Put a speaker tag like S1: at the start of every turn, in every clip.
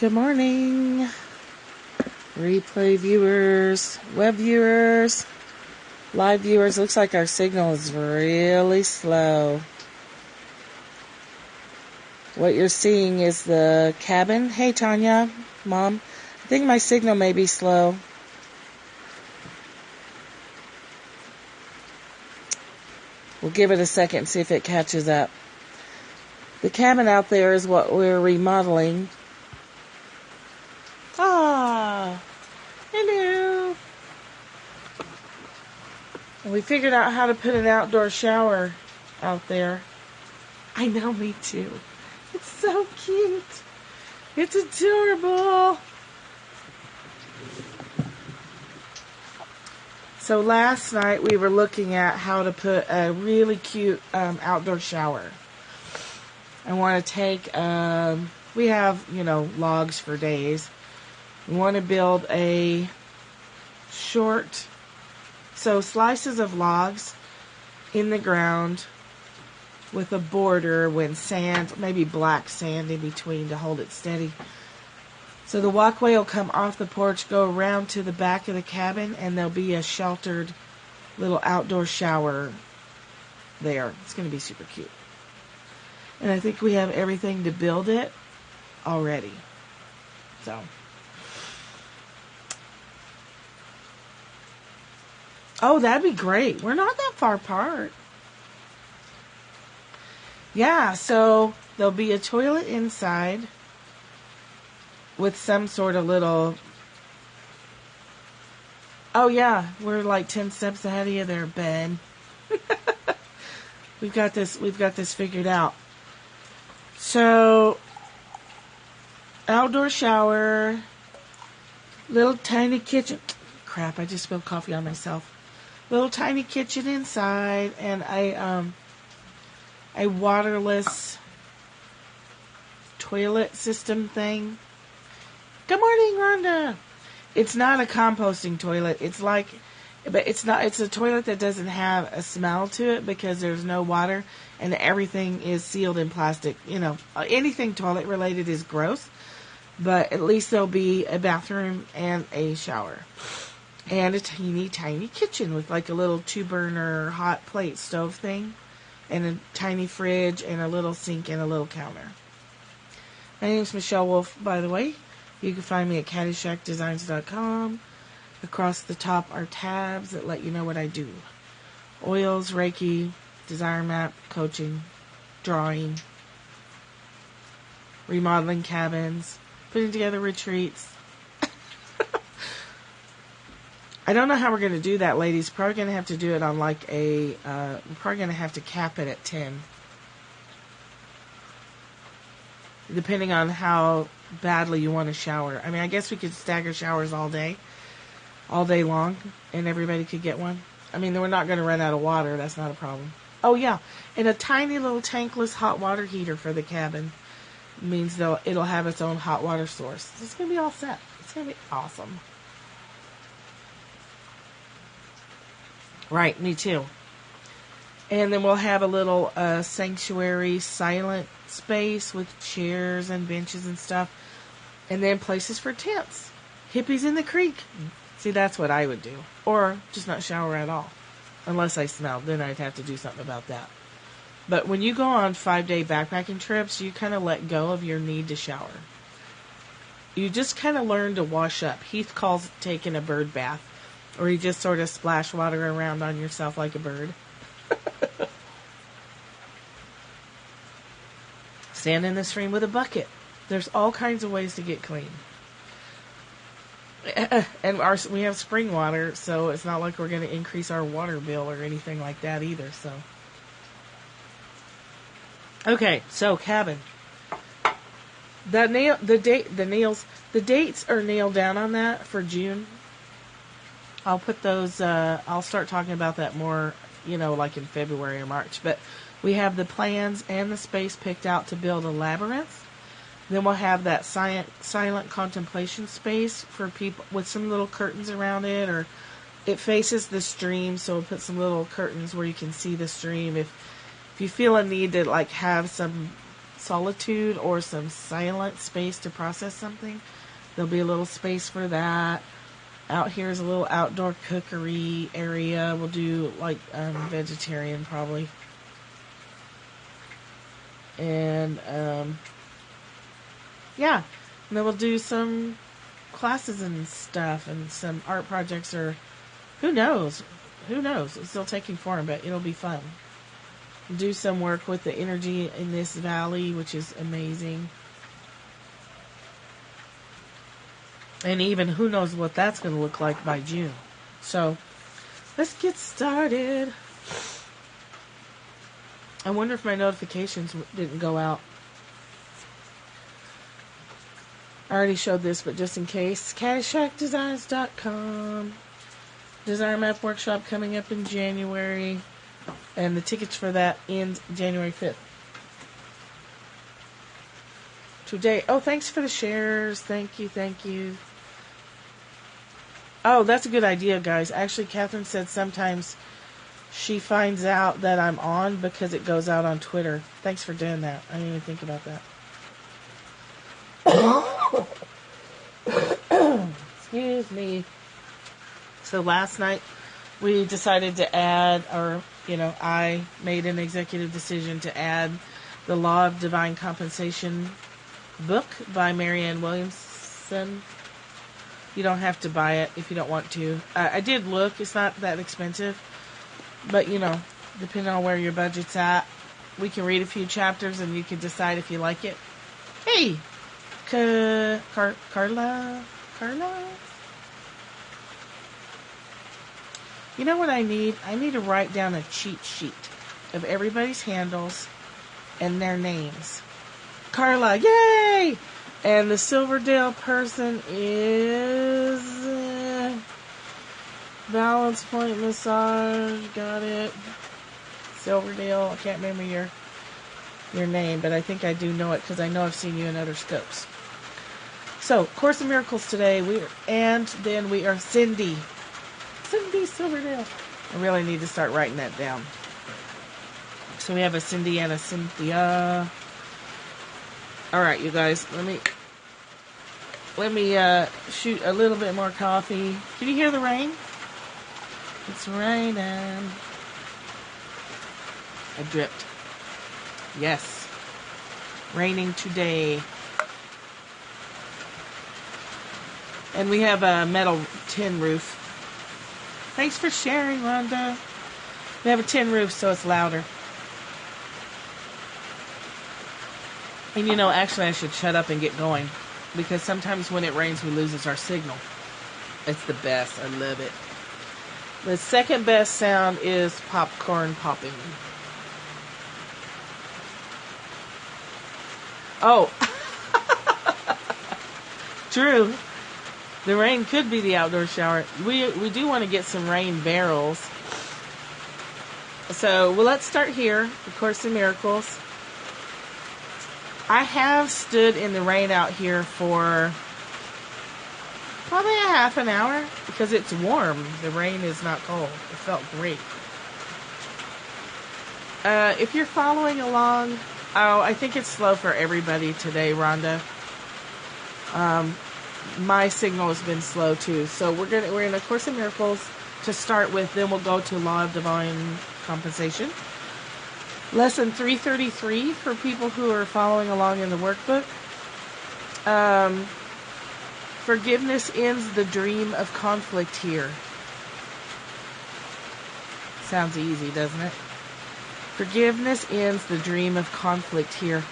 S1: Good morning, replay viewers, web viewers, live viewers. Looks like our signal is really slow. What you're seeing is the cabin. Hey, Tanya, Mom. I think my signal may be slow. We'll give it a second and see if it catches up. The cabin out there is what we're remodeling. Ah, hello. And we figured out how to put an outdoor shower out there. I know, me too. It's so cute. It's adorable. So last night we were looking at how to put a really cute outdoor shower. I want to take, we have, logs for days. We want to build a short, so slices of logs in the ground with a border with sand, maybe black sand in between to hold it steady. So the walkway will come off the porch, go around to the back of the cabin, and there'll be a sheltered little outdoor shower there. It's going to be super cute. And I think we have everything to build it already. So. Oh, that'd be great. We're not that far apart. Yeah, so there'll be a toilet inside with some sort of little... Oh, yeah, we're like 10 steps ahead of you there, Ben. We've got this figured out. So, outdoor shower, little tiny kitchen. Crap, I just spilled coffee on myself. Little tiny kitchen inside, and a waterless toilet system thing. Good morning, Rhonda. It's not a composting toilet. It's a toilet that doesn't have a smell to it because there's no water and everything is sealed in plastic. Anything toilet related is gross, but at least there'll be a bathroom and a shower. And a teeny tiny kitchen with like a little 2-burner hot plate stove thing. And a tiny fridge and a little sink and a little counter. My name's Michelle Wolf, by the way. You can find me at caddyshackdesigns.com. Across the top are tabs that let you know what I do. Oils, Reiki, Desire Map, coaching, drawing, remodeling cabins, putting together retreats. I don't know how we're going to do that, ladies. Probably going to have to do it on we're probably going to have to cap it at 10. Depending on how badly you want to shower. I mean, I guess we could stagger showers all day long, and everybody could get one. I mean, we're not going to run out of water. That's not a problem. Oh, yeah. And a tiny little tankless hot water heater for the cabin means it'll have its own hot water source. It's going to be all set. It's going to be awesome. Right, me too. And then we'll have a little sanctuary silent space with chairs and benches and stuff. And then places for tents. Hippies in the creek. See, that's what I would do. Or just not shower at all. Unless I smelled. Then I'd have to do something about that. But when you go on 5-day backpacking trips, you kind of let go of your need to shower. You just kind of learn to wash up. Heath calls it taking a bird bath. Or you just sort of splash water around on yourself like a bird. Stand in the stream with a bucket. There's all kinds of ways to get clean. And we have spring water, so it's not like we're going to increase our water bill or anything like that either. So, okay, so cabin. The dates are nailed down on that for June. I'll put those, I'll start talking about that more, like in February or March. But we have the plans and the space picked out to build a labyrinth. Then we'll have that silent contemplation space for people with some little curtains around it, or it faces the stream, so we'll put some little curtains where you can see the stream. If you feel a need to have some solitude or some silent space to process something, there'll be a little space for that. Out here is a little outdoor cookery area. We'll do like vegetarian probably. And yeah, and then we'll do some classes and stuff and some art projects, or who knows? It's still taking form, but it'll be fun. Do some work with the energy in this valley, which is amazing. And even who knows what that's going to look like by June. So, let's get started. I wonder if my notifications didn't go out. I already showed this, but just in case, CaddyshackDesigns.com. Design Map Workshop coming up in January. And the tickets for that end January 5th. Today. Oh, thanks for the shares. Thank you. Oh, that's a good idea, guys. Actually, Catherine said sometimes she finds out that I'm on because it goes out on Twitter. Thanks for doing that. I didn't even think about that. Excuse me. So last night we decided to add, I made an executive decision to add the Law of Divine Compensation book by Marianne Williamson. You don't have to buy it if you don't want to. I did look. It's not that expensive. But, depending on where your budget's at, we can read a few chapters and you can decide if you like it. Hey! Carla? You know what I need? I need to write down a cheat sheet of everybody's handles and their names. Carla, yay! And the Silverdale person is Balance Point Massage. Got it. Silverdale. I can't remember your name, but I think I do know it because I know I've seen you in other scopes. So, Course in Miracles today. Then we are Cindy Silverdale. I really need to start writing that down. So we have a Cindy and a Cynthia. Alright, you guys, let me shoot a little bit more coffee. Can you hear the rain? It's raining. I dripped. Yes. Raining today. And we have a metal tin roof. Thanks for sharing, Rhonda. We have a tin roof, so it's louder. And actually I should shut up and get going. Because sometimes when it rains, we lose our signal. It's the best. I love it. The second best sound is popcorn popping. Oh. True. The rain could be the outdoor shower. We do want to get some rain barrels. So, let's start here. A Course in Miracles. I have stood in the rain out here for probably a half an hour because it's warm. The rain is not cold. It felt great. If you're following along, I think it's slow for everybody today, Rhonda. My signal has been slow too. So we're in A Course in Miracles to start with, then we'll go to Law of Divine Compensation. Lesson 333 for people who are following along in the workbook. Forgiveness ends the dream of conflict here. Sounds easy, doesn't it? Forgiveness ends the dream of conflict here.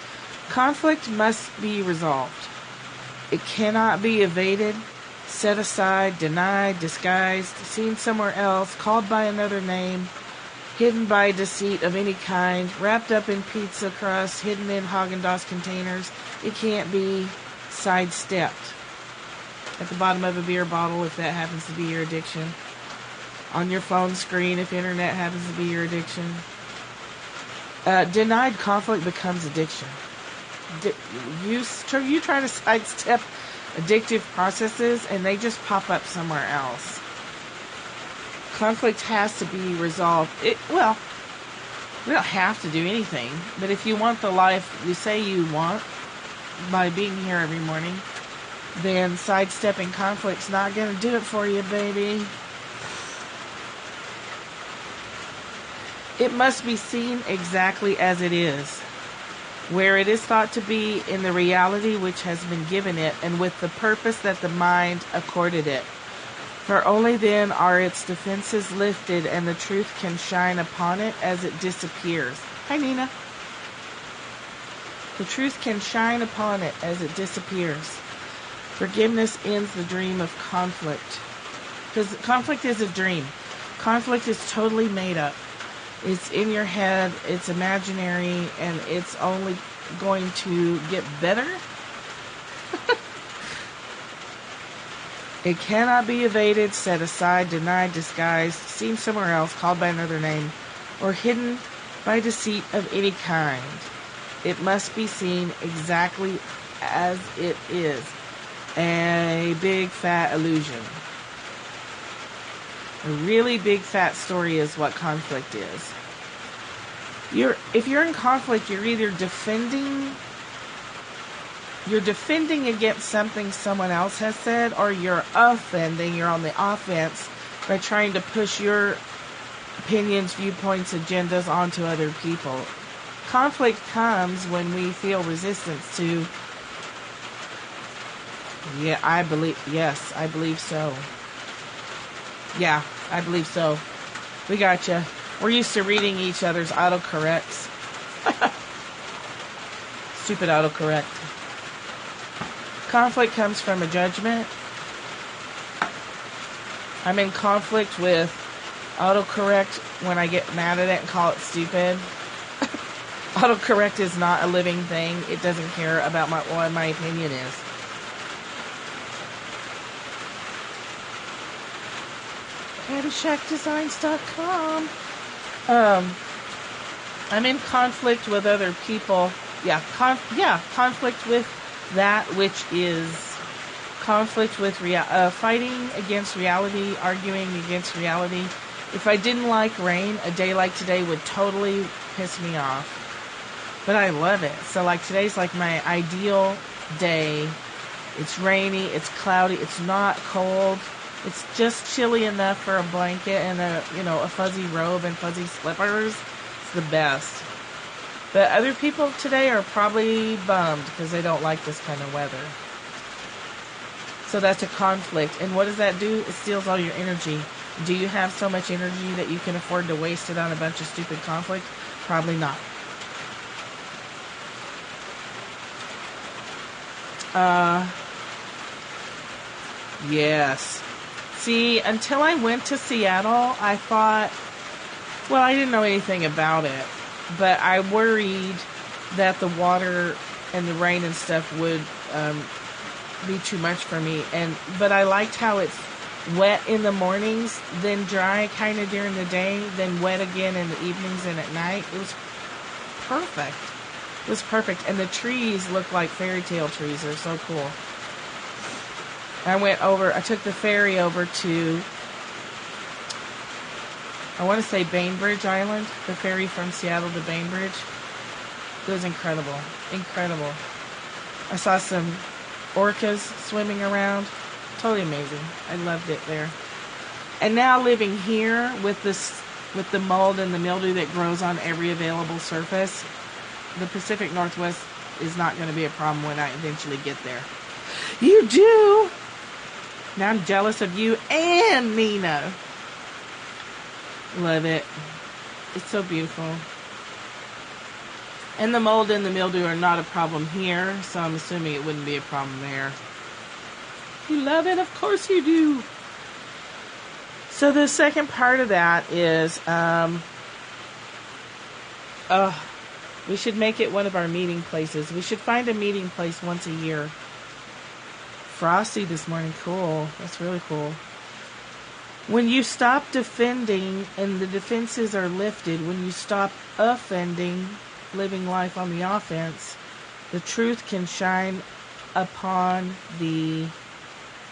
S1: Conflict must be resolved. It cannot be evaded, set aside, denied, disguised, seen somewhere else, called by another name, hidden by deceit of any kind, wrapped up in pizza crust, hidden in Haagen-Dazs containers. It can't be sidestepped. At the bottom of a beer bottle, if that happens to be your addiction. On your phone screen, if internet happens to be your addiction. Denied conflict becomes addiction. You try to sidestep addictive processes, and they just pop up somewhere else. Conflict has to be resolved. We don't have to do anything, but if you want the life you say you want by being here every morning, then sidestepping conflict's not going to do it for you, baby. It must be seen exactly as it is, where it is thought to be in the reality which has been given it, and with the purpose that the mind accorded it. For only then are its defenses lifted, and the truth can shine upon it as it disappears. Hi, Nina. The truth can shine upon it as it disappears. Forgiveness ends the dream of conflict. Because conflict is a dream. Conflict is totally made up. It's in your head, it's imaginary, and it's only going to get better. It cannot be evaded, set aside, denied, disguised, seen somewhere else, called by another name, or hidden by deceit of any kind. It must be seen exactly as it is. A big fat illusion. A really big fat story is what conflict is. If you're in conflict, you're either defending against something someone else has said, or you're offending, you're on the offense by trying to push your opinions, viewpoints, agendas onto other people. Conflict comes when we feel resistance to, I believe so. Yeah, I believe so. We gotcha. We're used to reading each other's autocorrects. Stupid autocorrect. Conflict comes from a judgment. I'm in conflict with autocorrect when I get mad at it and call it stupid. Autocorrect is not a living thing. It doesn't care about what my opinion is. CaddyshackDesigns.com. I'm in conflict with other people. Conflict with that which is conflict with fighting against reality, arguing against reality. If I didn't like rain, a day like today would totally piss me off. But I love it. So like today's like my ideal day. It's rainy, it's cloudy, it's not cold. It's just chilly enough for a blanket and a fuzzy robe and fuzzy slippers. It's the best. But other people today are probably bummed because they don't like this kind of weather. So that's a conflict. And what does that do? It steals all your energy. Do you have so much energy that you can afford to waste it on a bunch of stupid conflict? Probably not. Yes. See, until I went to Seattle, I thought, well, I didn't know anything about it, but I worried that the water and the rain and stuff would be too much for me. But I liked how it's wet in the mornings, then dry kind of during the day, then wet again in the evenings and at night. It was perfect. It was perfect. And the trees look like fairy tale trees. They're so cool. I took the ferry over to, I want to say Bainbridge Island, the ferry from Seattle to Bainbridge. It was incredible. Incredible. I saw some orcas swimming around. Totally amazing. I loved it there. And now living here with the mold and the mildew that grows on every available surface, the Pacific Northwest is not going to be a problem when I eventually get there. You do! Now I'm jealous of you and Nina. Love it. It's so beautiful. And the mold and the mildew are not a problem here, so I'm assuming it wouldn't be a problem there. You love it? Of course you do. So the second part of that is, we should make it one of our meeting places. We should find a meeting place once a year. Frosty this morning. Cool. That's really cool. When you stop defending and the defenses are lifted, when you stop offending, living life on the offense, the truth can shine upon the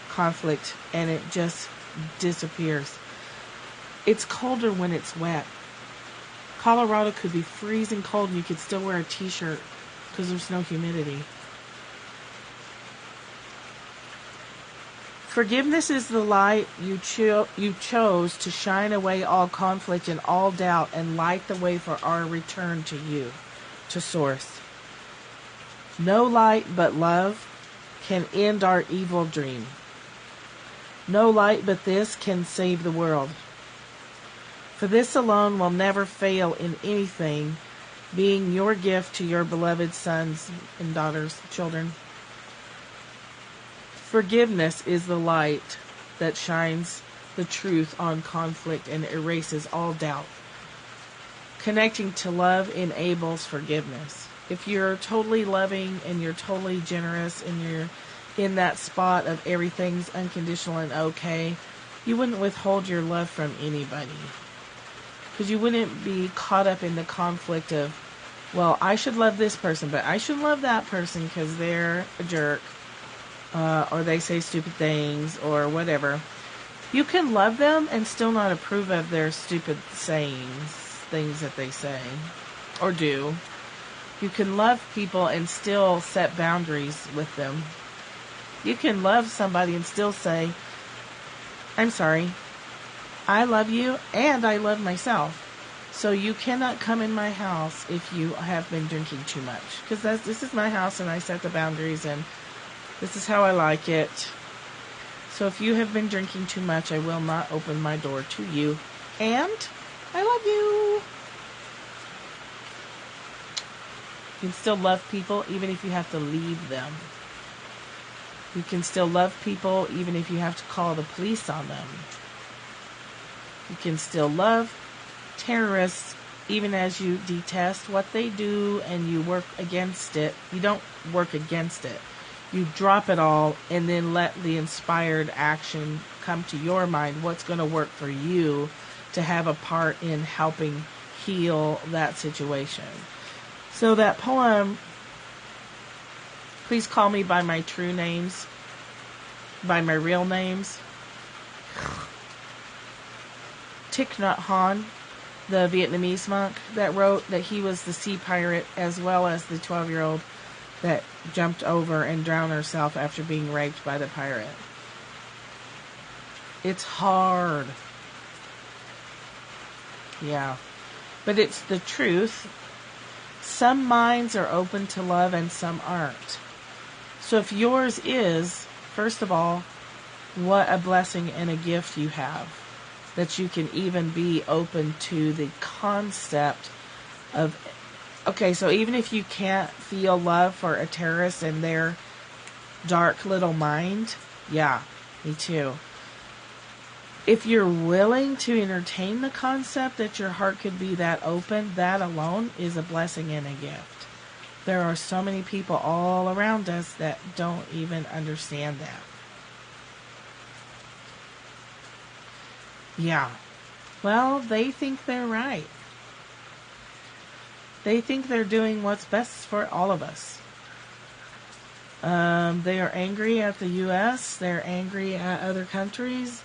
S1: conflict and it just disappears. It's colder when it's wet. Colorado could be freezing cold and you could still wear a t-shirt because there's no humidity. Forgiveness is the light you chose to shine away all conflict and all doubt and light the way for our return to you, to Source. No light but love can end our evil dream. No light but this can save the world. For this alone will never fail in anything, being your gift to your beloved sons and daughters, children. Forgiveness is the light that shines the truth on conflict and erases all doubt. Connecting to love enables forgiveness. If you're totally loving and you're totally generous and you're in that spot of everything's unconditional and okay, you wouldn't withhold your love from anybody. Because you wouldn't be caught up in the conflict of, well, I should love this person, but I shouldn't love that person because they're a jerk. Or they say stupid things, or whatever. You can love them and still not approve of their stupid sayings, things that they say, or do. You can love people and still set boundaries with them. You can love somebody and still say, I'm sorry, I love you and I love myself. So you cannot come in my house if you have been drinking too much. Because this is my house and I set the boundaries and this is how I like it. So if you have been drinking too much, I will not open my door to you. And I love you. You can still love people even if you have to leave them. You can still love people even if you have to call the police on them. You can still love terrorists even as you detest what they do and you work against it. You don't work against it. You drop it all and then let the inspired action come to your mind. What's going to work for you to have a part in helping heal that situation. So that poem, Please Call Me by My True Names, by my real names. Thich Nhat Hanh, the Vietnamese monk that wrote that he was the sea pirate as well as the 12-year-old that jumped over and drowned herself after being raped by the pirate. It's hard. Yeah. But it's the truth. Some minds are open to love and some aren't. So if yours is, first of all, what a blessing and a gift you have. That you can even be open to the concept of, okay, so even if you can't feel love for a terrorist and their dark little mind, yeah, me too. If you're willing to entertain the concept that your heart could be that open, that alone is a blessing and a gift. There are so many people all around us that don't even understand that. Yeah. Well, they think they're right. They think they're doing what's best for all of us. They are angry at the U.S. They're angry at other countries.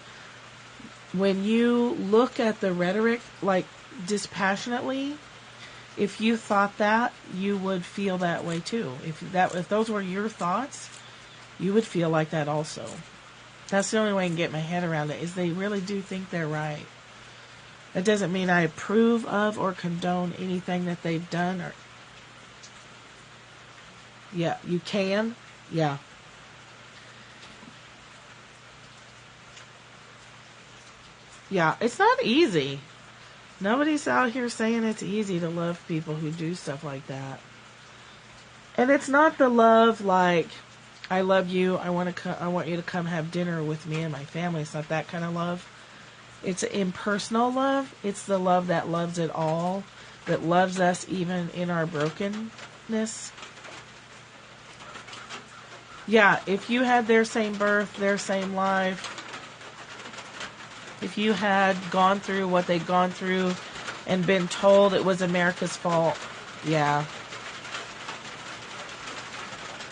S1: When you look at the rhetoric, like, dispassionately, if you thought that, you would feel that way too. If those were your thoughts, you would feel like that also. That's the only way I can get my head around it, is they really do think they're right. That doesn't mean I approve of or condone anything that they've done. Or yeah, you can. Yeah. Yeah, it's not easy. Nobody's out here saying it's easy to love people who do stuff like that. And it's not the love like, I love you, I want you to come have dinner with me and my family. It's not that kind of love. It's impersonal love. It's the love that loves it all, that loves us even in our brokenness. Yeah, if you had their same birth, their same life, if you had gone through what they'd gone through and been told it was America's fault, yeah.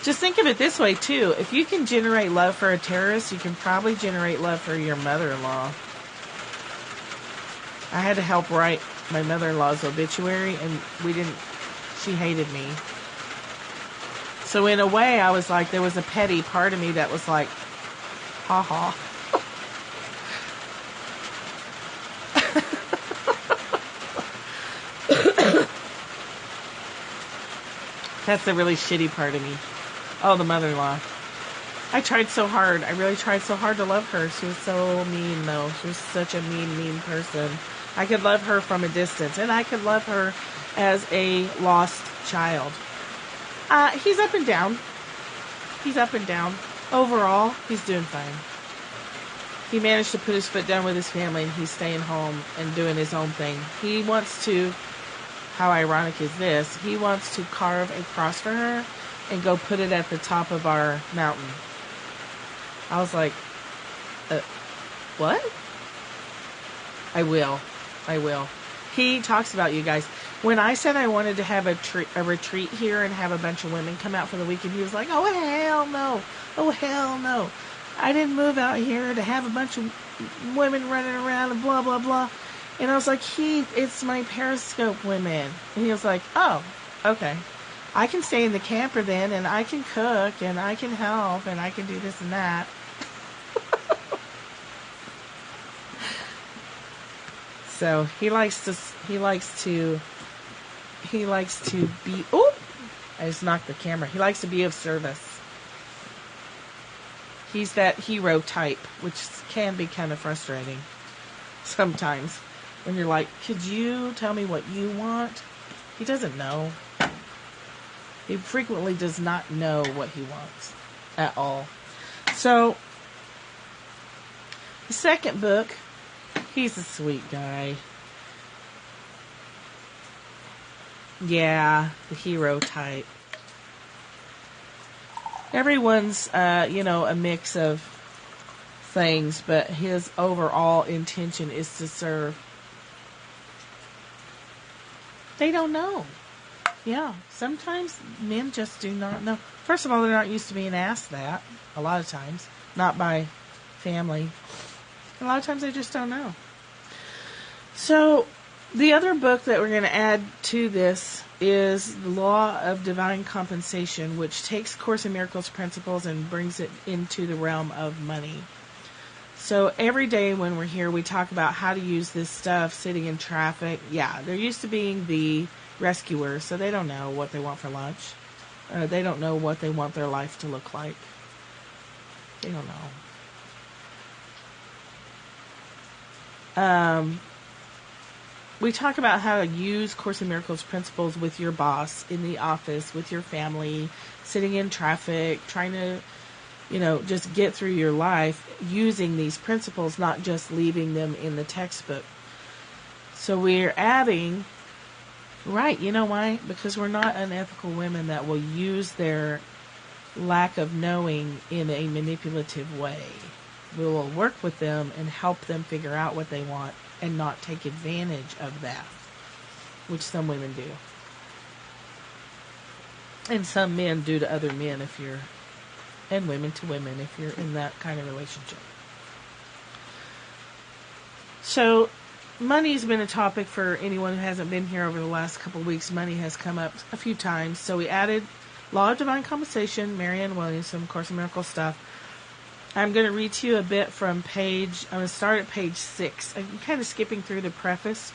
S1: Just think of it this way, too. If you can generate love for a terrorist, you can probably generate love for your mother-in-law. I had to help write my mother-in-law's obituary, and she hated me. So in a way, I was like, there was a petty part of me that was like, ha ha. That's the really shitty part of me. Oh, the mother-in-law. I tried so hard. I really tried so hard to love her. She was so mean, though. She was such a mean person. I could love her from a distance, and I could love her as a lost child. He's up and down. He's up and down. Overall, he's doing fine. He managed to put his foot down with his family, and he's staying home and doing his own thing. He wants to, how ironic is this, he wants to carve a cross for her and go put it at the top of our mountain. I was like, what? I will. He talks about you guys. When I said I wanted to have a retreat here and have a bunch of women come out for the weekend, he was like, oh, hell no. Oh, hell no. I didn't move out here to have a bunch of women running around and blah, blah, blah. And I was like, Heath, it's my Periscope women. And he was like, oh, okay. I can stay in the camper then, and I can cook, and I can help, and I can do this and that. So he likes to be, oh, I just knocked the camera. He likes to be of service. He's that hero type, which can be kind of frustrating sometimes when you're like, could you tell me what you want? He doesn't know. He frequently does not know what he wants at all. So, the second book, he's a sweet guy. Yeah, the hero type. Everyone's, a mix of things, but his overall intention is to serve. They don't know. Yeah, sometimes men just do not know. First of all, they're not used to being asked that, a lot of times. Not by family. A lot of times they just don't know. So, the other book that we're going to add to this is The Law of Divine Compensation, which takes Course in Miracles principles and brings it into the realm of money. So every day when we're here, we talk about how to use this stuff sitting in traffic. Yeah, they're used to being the rescuers, so they don't know what they want for lunch. They don't know what they want their life to look like. They don't know. We talk about how to use Course in Miracles principles with your boss, in the office, with your family, sitting in traffic, trying to, just get through your life using these principles, not just leaving them in the textbook. So we're adding, right, you know why? Because we're not unethical women that will use their lack of knowing in a manipulative way. We will work with them and help them figure out what they want and not take advantage of that, which some women do. And some men do to other men and women to women if you're in that kind of relationship. So, money's been a topic for anyone who hasn't been here over the last couple of weeks. Money has come up a few times. So we added Law of Divine Compensation, Marianne Williams, some Course in Miracles stuff. I'm going to read to you a bit from I'm going to start at page 6. I'm kind of skipping through the preface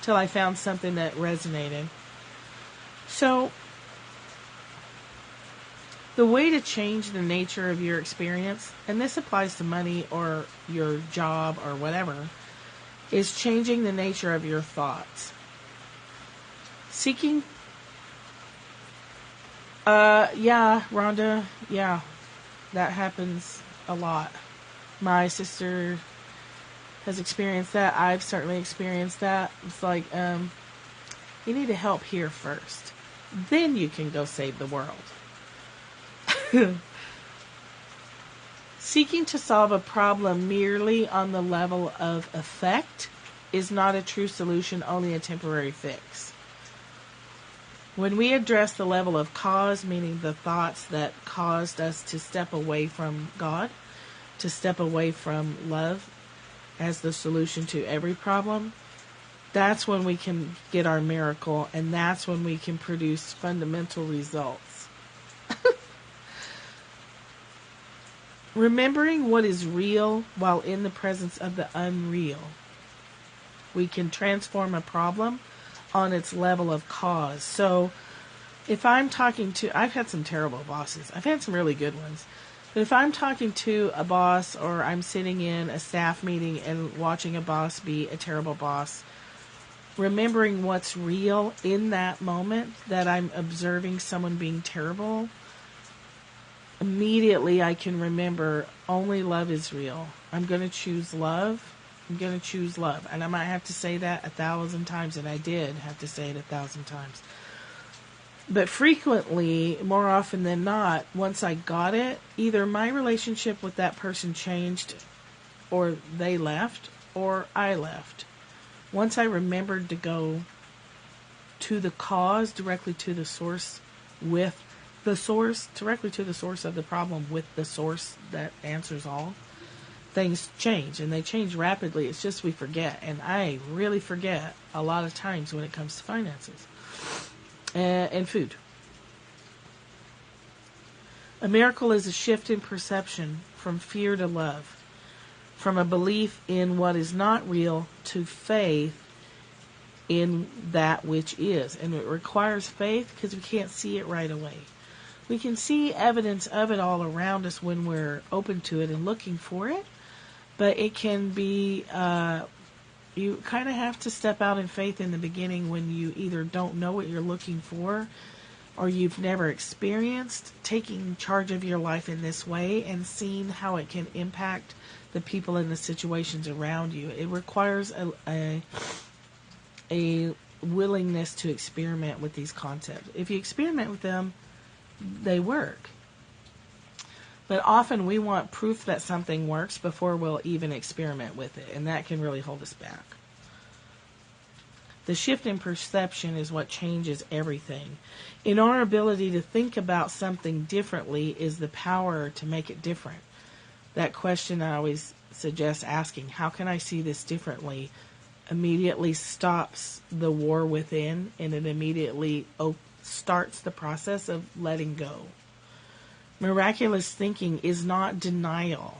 S1: till I found something that resonated. So, the way to change the nature of your experience, and this applies to money or your job or whatever, is changing the nature of your thoughts. Seeking, Rhonda, that happens a lot. My sister has experienced that. I've certainly experienced that. It's like, you need to help here first. Then you can go save the world. Seeking to solve a problem merely on the level of effect is not a true solution, only a temporary fix. When we address the level of cause, meaning the thoughts that caused us to step away from God, to step away from love as the solution to every problem, That's when we can get our miracle, and that's when we can produce fundamental results. Remembering what is real while in the presence of the unreal. We can transform a problem on its level of cause. So if I'm talking to, I've had some terrible bosses. I've had some really good ones. But if I'm talking to a boss, or I'm sitting in a staff meeting and watching a boss be a terrible boss, remembering what's real in that moment, that I'm observing someone being terrible, immediately I can remember only love is real. I'm going to choose love. I'm going to choose love. And I might have to say that 1,000 times, and I did have to say it 1,000 times. But frequently, more often than not, once I got it, either my relationship with that person changed, or they left, or I left. Once I remembered to go to the cause, directly to the source, with the source, directly to the source of the problem, with the source that answers all, things change, and they change rapidly. It's just we forget, and I really forget a lot of times when it comes to finances and food. A miracle is a shift in perception from fear to love, from a belief in what is not real to faith in that which is. And it requires faith because we can't see it right away. We can see evidence of it all around us when we're open to it and looking for it, but it can be, you kind of have to step out in faith in the beginning when you either don't know what you're looking for, or you've never experienced taking charge of your life in this way and seeing how it can impact the people and the situations around you. It requires a willingness to experiment with these concepts. If you experiment with them, they work. But often we want proof that something works before we'll even experiment with it, and that can really hold us back. The shift in perception is what changes everything. In our ability to think about something differently is the power to make it different. That question I always suggest asking, how can I see this differently, immediately stops the war within, and it immediately starts the process of letting go. Miraculous thinking is not denial.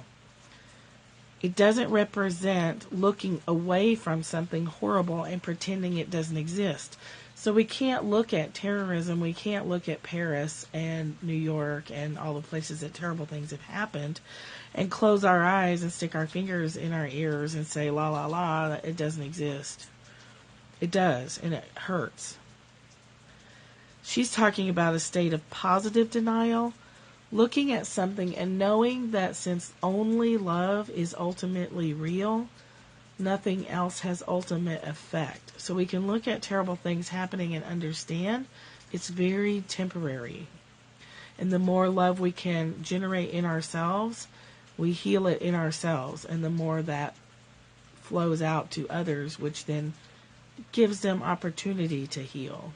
S1: It doesn't represent looking away from something horrible and pretending it doesn't exist. So we can't look at terrorism, we can't look at Paris and New York and all the places that terrible things have happened and close our eyes and stick our fingers in our ears and say, la la la, it doesn't exist. It does, and it hurts. She's talking about a state of positive denial, looking at something and knowing that since only love is ultimately real, nothing else has ultimate effect. So we can look at terrible things happening and understand it's very temporary. And the more love we can generate in ourselves, we heal it in ourselves. And the more that flows out to others, which then gives them opportunity to heal.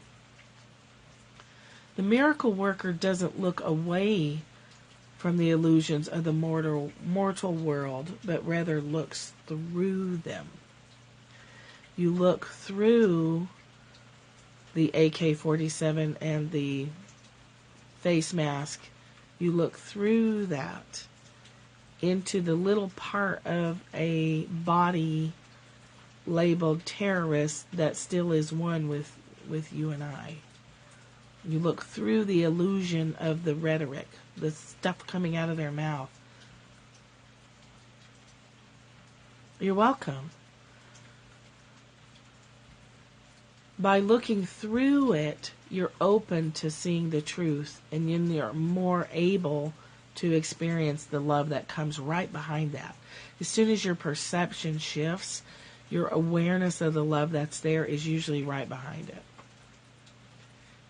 S1: The miracle worker doesn't look away from the illusions of the mortal world, but rather looks through them. You look through the AK-47 and the face mask. You look through that into the little part of a body labeled terrorist that still is one with you and I. You look through the illusion of the rhetoric, the stuff coming out of their mouth. You're welcome. By looking through it, you're open to seeing the truth, and then you're more able to experience the love that comes right behind that. As soon as your perception shifts, your awareness of the love that's there is usually right behind it.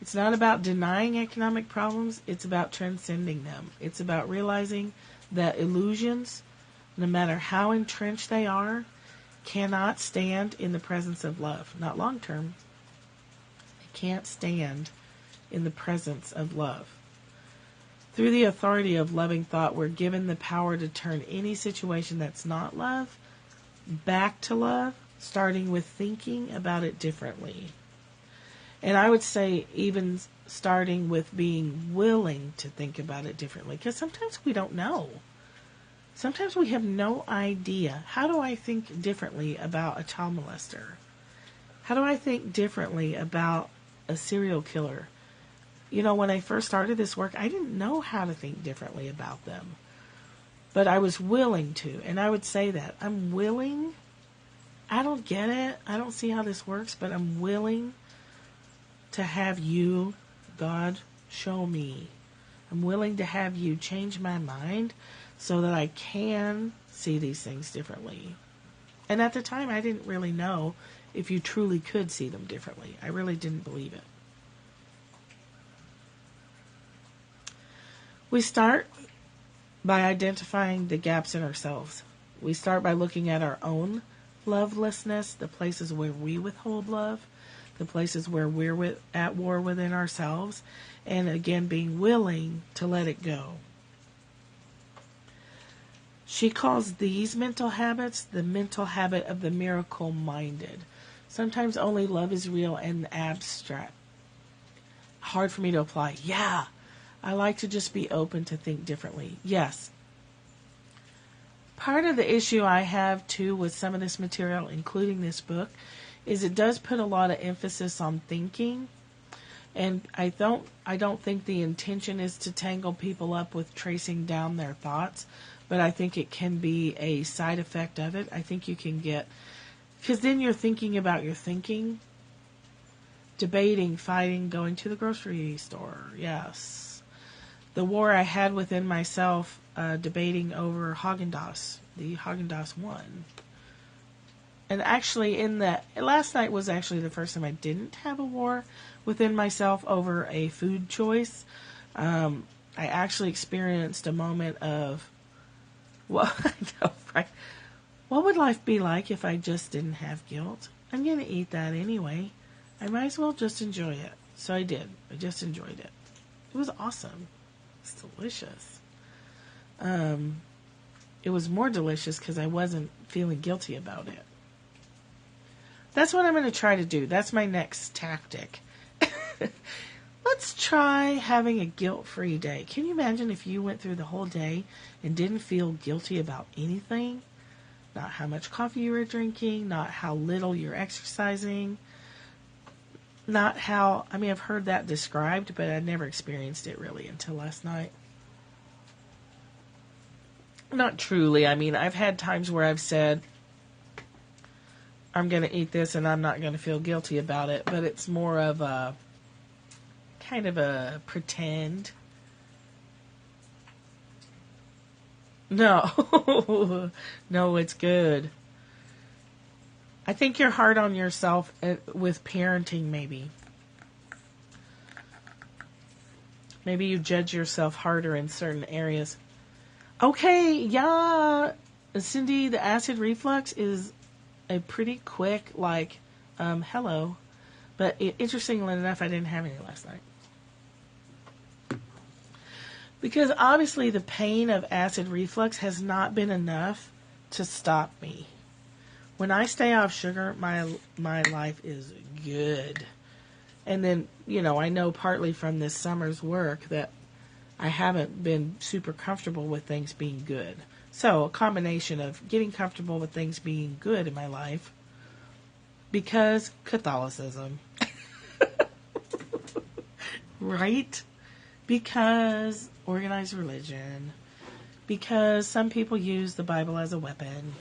S1: It's not about denying economic problems, it's about transcending them. It's about realizing that illusions, no matter how entrenched they are, cannot stand in the presence of love. Not long term. They can't stand in the presence of love. Through the authority of loving thought, we're given the power to turn any situation that's not love back to love starting with thinking about it differently. And I would say even starting with being willing to think about it differently, because sometimes we don't know. Sometimes we have no idea. How do I think differently about a child molester? How do I think differently about a serial killer? You know, when I first started this work, I didn't know how to think differently about them. But I was willing to, and I would say that. I'm willing. I don't get it. I don't see how this works, but I'm willing to have you, God, show me. I'm willing to have you change my mind so that I can see these things differently. And at the time, I didn't really know if you truly could see them differently. I really didn't believe it. We start by identifying the gaps in ourselves. We start by looking at our own lovelessness, the places where we withhold love, the places where we're at war within ourselves, and again, being willing to let it go. She calls these mental habits the mental habit of the miracle-minded. Sometimes only love is real and abstract. Hard for me to apply. Yeah, I like to just be open to think differently. Yes. Part of the issue I have, too, with some of this material, including this book, is it does put a lot of emphasis on thinking. And I don't think the intention is to tangle people up with tracing down their thoughts, but I think it can be a side effect of it. I think you can get, because then you're thinking about your thinking, debating, fighting, going to the grocery store. Yes. The war I had within myself, debating over Haagen-Dazs, the Haagen-Dazs one. And actually, last night was actually the first time I didn't have a war within myself over a food choice. I actually experienced a moment of, well, I know, right? What would life be like if I just didn't have guilt? I'm going to eat that anyway. I might as well just enjoy it. So I did. I just enjoyed it. It was awesome. It's delicious. It was more delicious because I wasn't feeling guilty about it. That's what I'm going to try to do. That's my next tactic. Let's try having a guilt-free day. Can you imagine if you went through the whole day and didn't feel guilty about anything? Not how much coffee you were drinking, not how little you're exercising, not how, I've heard that described, but I never experienced it really until last night. Not truly. I've had times where I've said, I'm going to eat this and I'm not going to feel guilty about it, but it's more of a kind of a pretend. No, no, it's good. I think you're hard on yourself with parenting, maybe. Maybe you judge yourself harder in certain areas. Okay, yeah, Cindy, the acid reflux is a pretty quick, hello. But interestingly enough, I didn't have any last night. Because obviously the pain of acid reflux has not been enough to stop me. When I stay off sugar, my life is good. And then, I know partly from this summer's work that I haven't been super comfortable with things being good. So a combination of getting comfortable with things being good in my life, because Catholicism, right? Because organized religion, because some people use the Bible as a weapon.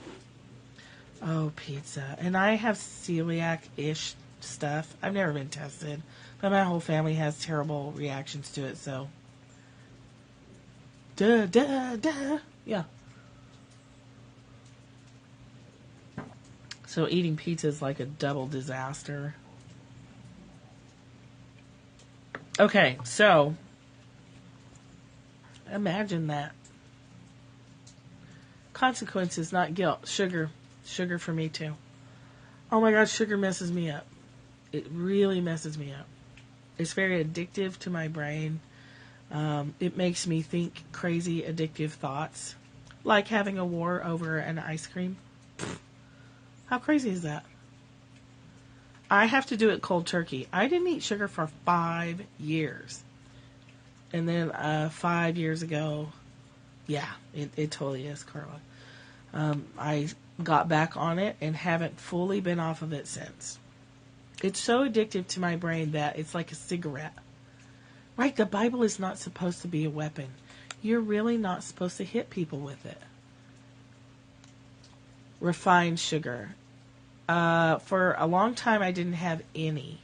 S1: Oh, pizza. And I have celiac-ish stuff. I've never been tested, but my whole family has terrible reactions to it, so. Yeah. So eating pizza is like a double disaster. Okay, so imagine that. Consequences, not guilt. Sugar. Sugar for me too. Oh my God, sugar messes me up. It really messes me up. It's very addictive to my brain. It makes me think crazy, addictive thoughts. Like having a war over an ice cream. How crazy is that? I have to do it cold turkey. I didn't eat sugar for 5 years. And then 5 years ago, yeah, it totally is, Carla. I got back on it and haven't fully been off of it since. It's so addictive to my brain that it's like a cigarette. Right, the Bible is not supposed to be a weapon. You're really not supposed to hit people with it. Refined sugar. For a long time, I didn't have any.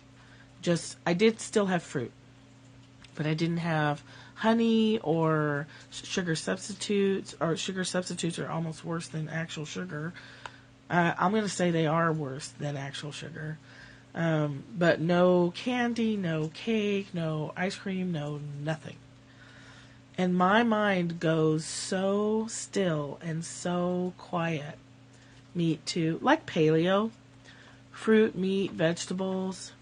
S1: I did still have fruit, but I didn't have honey or sugar substitutes, or sugar substitutes are almost worse than actual sugar. I'm going to say they are worse than actual sugar. But no candy, no cake, no ice cream, no nothing. And my mind goes so still and so quiet. Meat too, like paleo, fruit, meat, vegetables.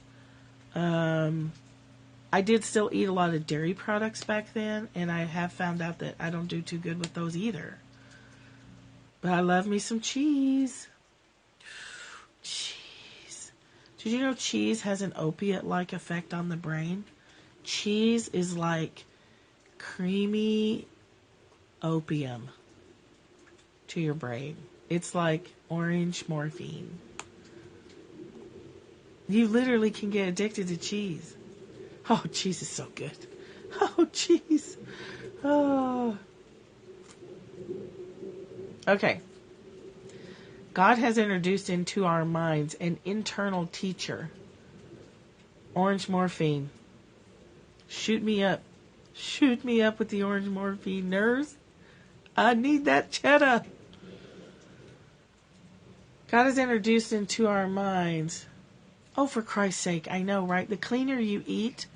S1: I did still eat a lot of dairy products back then, and I have found out that I don't do too good with those either. But I love me some cheese. Cheese. Did you know cheese has an opiate-like effect on the brain? Cheese is like creamy opium to your brain. It's like orange morphine. You literally can get addicted to cheese. Oh, cheese is so good. Oh, cheese. Oh. Okay. God has introduced into our minds an internal teacher. Orange morphine. Shoot me up. Shoot me up with the orange morphine, nurse. I need that cheddar. God has introduced into our minds. Oh, for Christ's sake, I know, right? The cleaner you eat,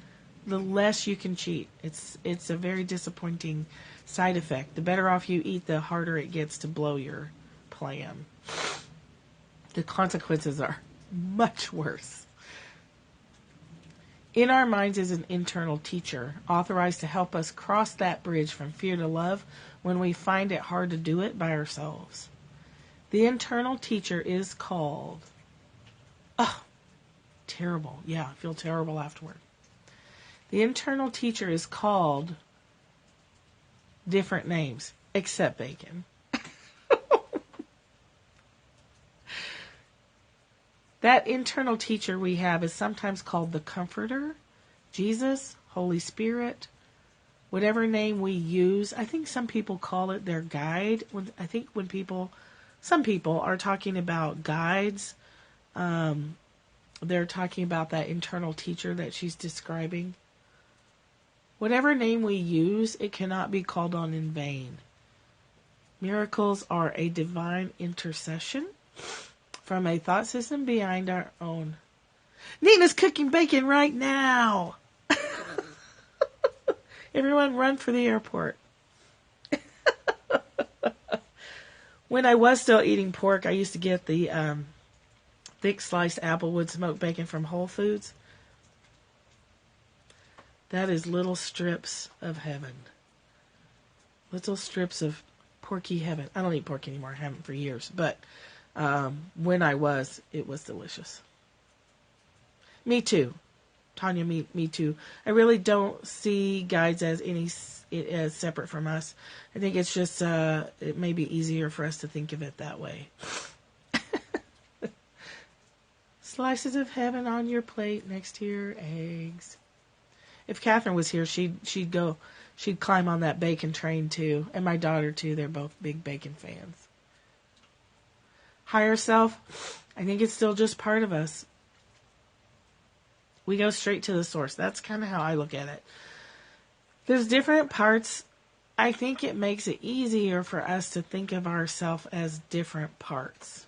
S1: the less you can cheat. It's a very disappointing side effect. The better off you eat, the harder it gets to blow your plan. The consequences are much worse. In our minds is an internal teacher, authorized to help us cross that bridge from fear to love when we find it hard to do it by ourselves. The internal teacher is called... Oh, terrible. Yeah, I feel terrible afterward. The internal teacher is called different names, except bacon. That internal teacher we have is sometimes called the Comforter, Jesus, Holy Spirit, whatever name we use. I think some people call it their guide. Some people are talking about guides. They're talking about that internal teacher that she's describing. Whatever name we use, it cannot be called on in vain. Miracles are a divine intercession from a thought system behind our own. Nina's cooking bacon right now. Everyone run for the airport. When I was still eating pork, I used to get the thick sliced applewood smoked bacon from Whole Foods. That is little strips of heaven. Little strips of porky heaven. I don't eat pork anymore. I haven't for years. But when I was, it was delicious. Me too. Tanya, me too. I really don't see guides as as separate from us. I think it's just, it may be easier for us to think of it that way. Slices of heaven on your plate next to your eggs. If Catherine was here, she'd climb on that bacon train too. And my daughter too. They're both big bacon fans. Higher self, I think it's still just part of us. We go straight to the source. That's kind of how I look at it. There's different parts. I think it makes it easier for us to think of ourselves as different parts.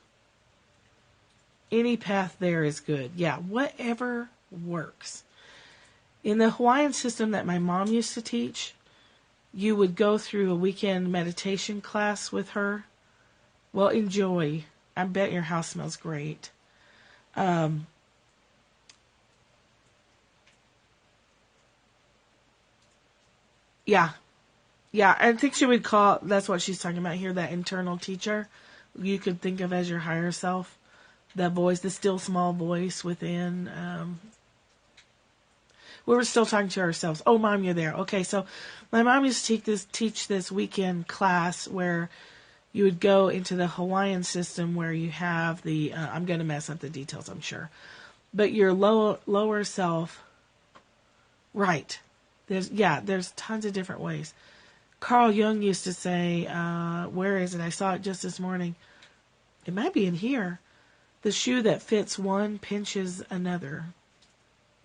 S1: Any path there is good. Yeah, whatever works. In the Hawaiian system that my mom used to teach, you would go through a weekend meditation class with her. Well, enjoy. I bet your house smells great. Yeah, I think she would call, that's what she's talking about here, that internal teacher you could think of as your higher self. that voice, the still small voice within. We were still talking to ourselves. Oh, Mom, you're there. Okay, so my mom used to teach this weekend class where you would go into the Hawaiian system where you have the, I'm going to mess up the details, I'm sure, but your lower self, right. There's tons of different ways. Carl Jung used to say, where is it? I saw it just this morning. It might be in here. The shoe that fits one pinches another.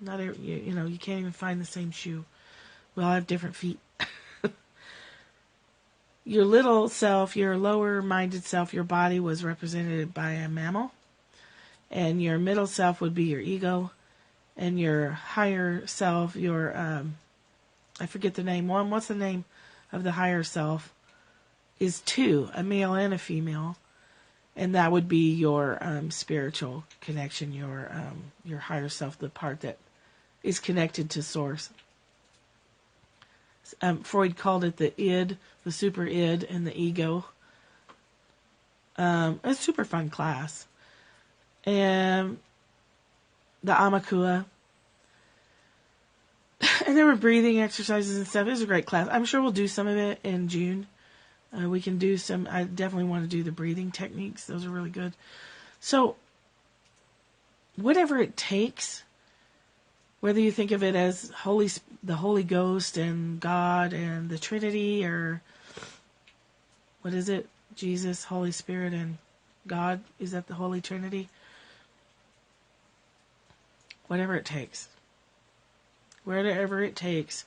S1: Not every, you can't even find the same shoe. We all have different feet. Your little self, your lower-minded self, your body was represented by a mammal. And your middle self would be your ego. And your higher self, your, I forget the name. What's the name of the higher self? Is two, a male and a female. And that would be your spiritual connection, your higher self, the part that is connected to source. Freud called it the id, the super id, and the ego. A super fun class. And the Amakua. And there were breathing exercises and stuff. It was a great class. I'm sure we'll do some of it in June. We can do some. I definitely want to do the breathing techniques. Those are really good. So, whatever it takes, whether you think of it as the Holy Ghost and God and the Trinity, or what is it? Jesus, Holy Spirit, and God. Is that the Holy Trinity? Whatever it takes. Whatever it takes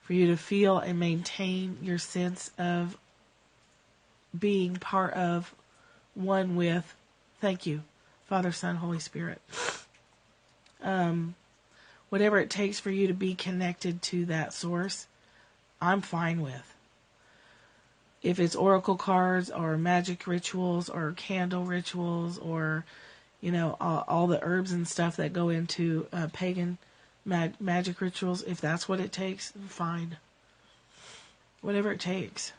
S1: for you to feel and maintain your sense of being part of, one with, thank you, Father, Son, Holy Spirit. Whatever it takes for you to be connected to that source, I'm fine with. If it's oracle cards or magic rituals or candle rituals or, all the herbs and stuff that go into pagan magic rituals, if that's what it takes, fine. Whatever it takes.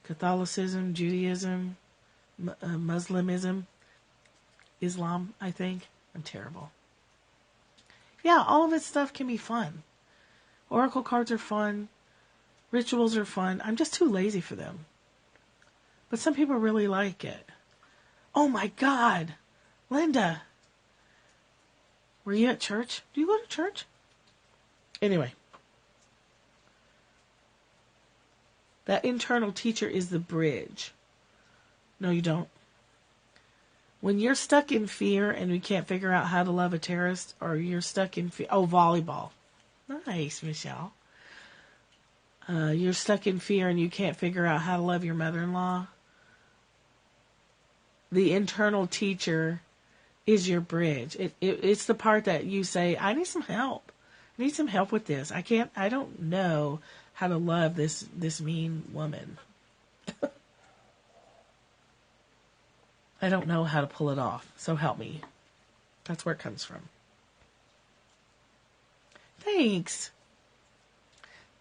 S1: Catholicism, Judaism, Muslimism, Islam, I think. I'm terrible. Yeah, all of this stuff can be fun. Oracle cards are fun. Rituals are fun. I'm just too lazy for them. But some people really like it. Oh my God, Linda. Were you at church? Do you go to church? Anyway. That internal teacher is the bridge. No, you don't. When you're stuck in fear and you can't figure out how to love a terrorist, or you're stuck in fear. Oh, volleyball. Nice, Michelle. You're stuck in fear and you can't figure out how to love your mother-in-law. The internal teacher is your bridge. It's the part that you say, I need some help. I need some help with this. I don't know how to love this mean woman. I don't know how to pull it off. So help me. That's where it comes from. Thanks.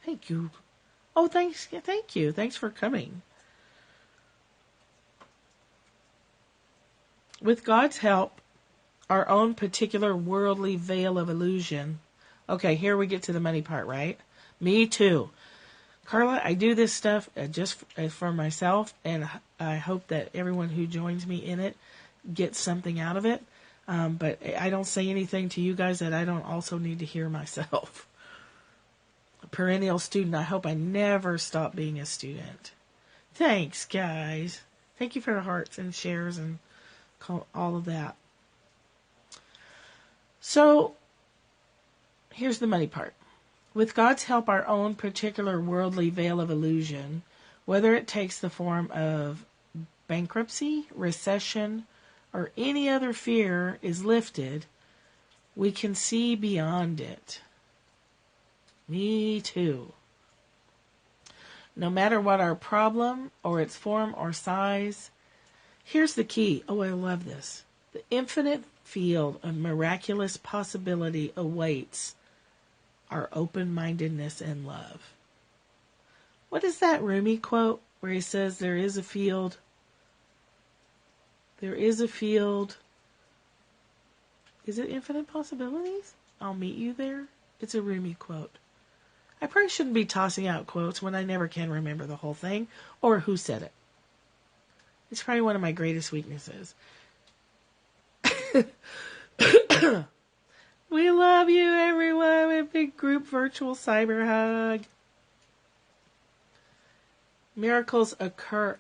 S1: Thank you. Oh, thanks. Yeah, thank you. Thanks for coming. With God's help, our own particular worldly veil of illusion. Okay, here we get to the money part, right? Me too. Carla, I do this stuff just for myself, and I hope that everyone who joins me in it gets something out of it. But I don't say anything to you guys that I don't also need to hear myself. A perennial student. I hope I never stop being a student. Thanks, guys. Thank you for the hearts and shares and all of that. So, here's the money part. With God's help, our own particular worldly veil of illusion, whether it takes the form of bankruptcy, recession, or any other fear, is lifted, we can see beyond it. Me too. No matter what our problem or its form or size, here's the key. Oh, I love this. The infinite field of miraculous possibility awaits our open-mindedness and love. What is that Rumi quote where he says there is a field There is a field. Is it infinite possibilities? I'll meet you there. It's a Rumi quote. I probably shouldn't be tossing out quotes when I never can remember the whole thing or who said it. It's probably one of my greatest weaknesses. We love you, everyone. A big group virtual cyber hug. Miracles occur.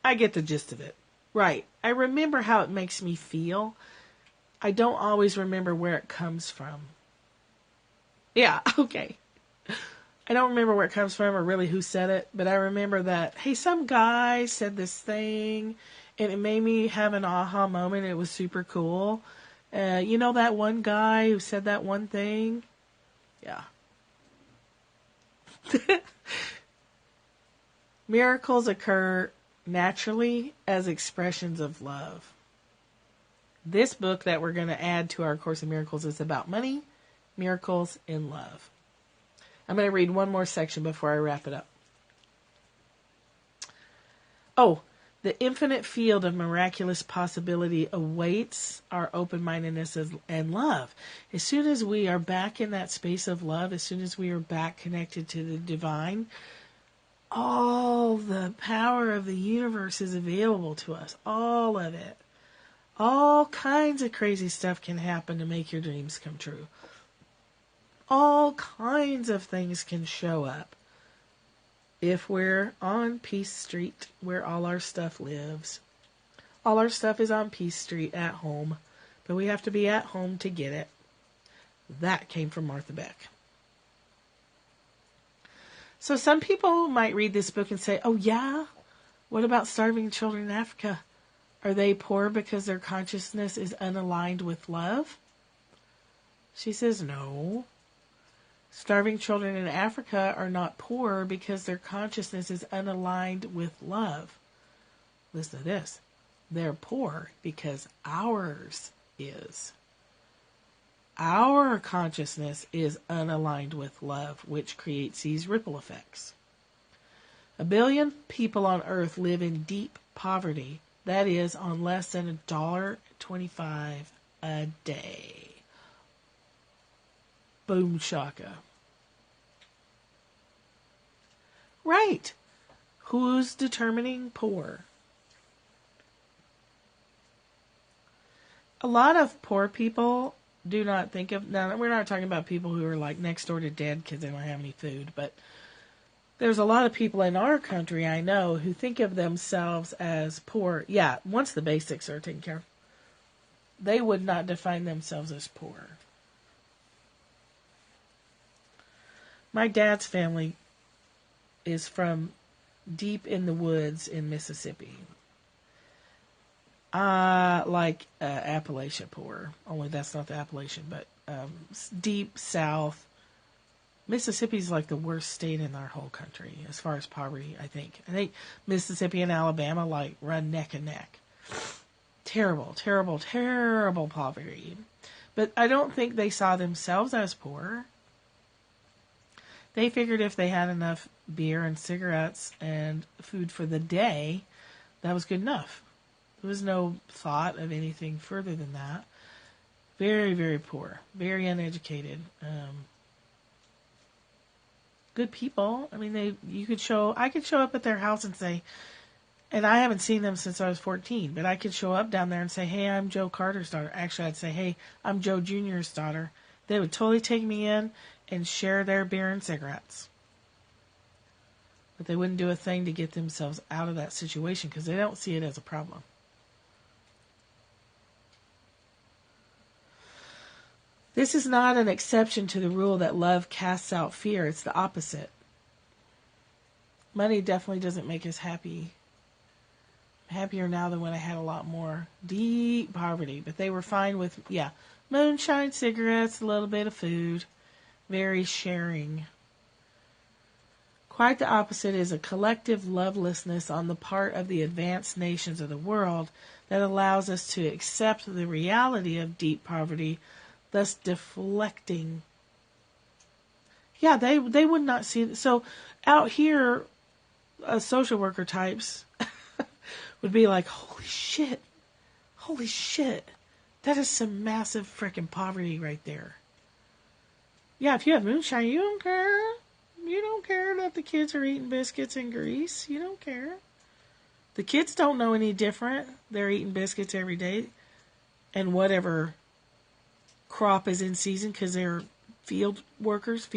S1: I get the gist of it. Right. I remember how it makes me feel. I don't always remember where it comes from. Yeah, okay. I don't remember where it comes from or really who said it, but I remember that, hey, some guy said this thing, and it made me have an aha moment. It was super cool. You know that one guy who said that one thing? Yeah. Miracles occur naturally as expressions of love. This book that we're going to add to our Course in Miracles is about money, miracles, and love. I'm going to read one more section before I wrap it up. Oh, the infinite field of miraculous possibility awaits our open-mindedness and love. As soon as we are back in that space of love, as soon as we are back connected to the divine, all the power of the universe is available to us. All of it. All kinds of crazy stuff can happen to make your dreams come true. All kinds of things can show up if we're on Peace Street, where all our stuff lives. All our stuff is on Peace Street at home, but we have to be at home to get it. That came from Martha Beck. So some people might read this book and say, oh yeah? What about starving children in Africa? Are they poor because their consciousness is unaligned with love? She says no. Starving children in Africa are not poor because their consciousness is unaligned with love. Listen to this. They're poor because ours is. Our consciousness is unaligned with love, which creates these ripple effects. 1 billion people on Earth live in deep poverty. That is, on less than $1.25 a day. Boom shaka. Right. Who's determining poor? A lot of poor people do not think of, now we're not talking about people who are like next door to dead because they don't have any food, but there's a lot of people in our country I know who think of themselves as poor. Yeah, once the basics are taken care of, they would not define themselves as poor. My dad's family is from deep in the woods in Mississippi. Appalachia poor. Only that's not the Appalachian, but deep south. Mississippi's like the worst state in our whole country as far as poverty, I think. I think Mississippi and Alabama like run neck and neck. Terrible, terrible, terrible poverty. But I don't think they saw themselves as poor. They figured if they had enough beer and cigarettes and food for the day, that was good enough. There was no thought of anything further than that. Very, very poor. Very uneducated. Good people. I mean, I could show up at their house and say, and I haven't seen them since I was 14, but I could show up down there and say, hey, I'm Joe Carter's daughter. Actually, I'd say, hey, I'm Joe Jr.'s daughter. They would totally take me in and share their beer and cigarettes. But they wouldn't do a thing to get themselves out of that situation because they don't see it as a problem. This is not an exception to the rule that love casts out fear. It's the opposite. Money definitely doesn't make us happy. I'm happier now than when I had a lot more. Deep poverty. But they were fine with, moonshine, cigarettes, a little bit of food. Very sharing. Quite the opposite is a collective lovelessness on the part of the advanced nations of the world that allows us to accept the reality of deep poverty, thus deflecting. Yeah, they would not see. So out here, social worker types would be like, holy shit, that is some massive freaking poverty right there. Yeah, if you have moonshine, you don't care. You don't care that the kids are eating biscuits and grease. You don't care. The kids don't know any different. They're eating biscuits every day. And whatever crop is in season, because they're field workers,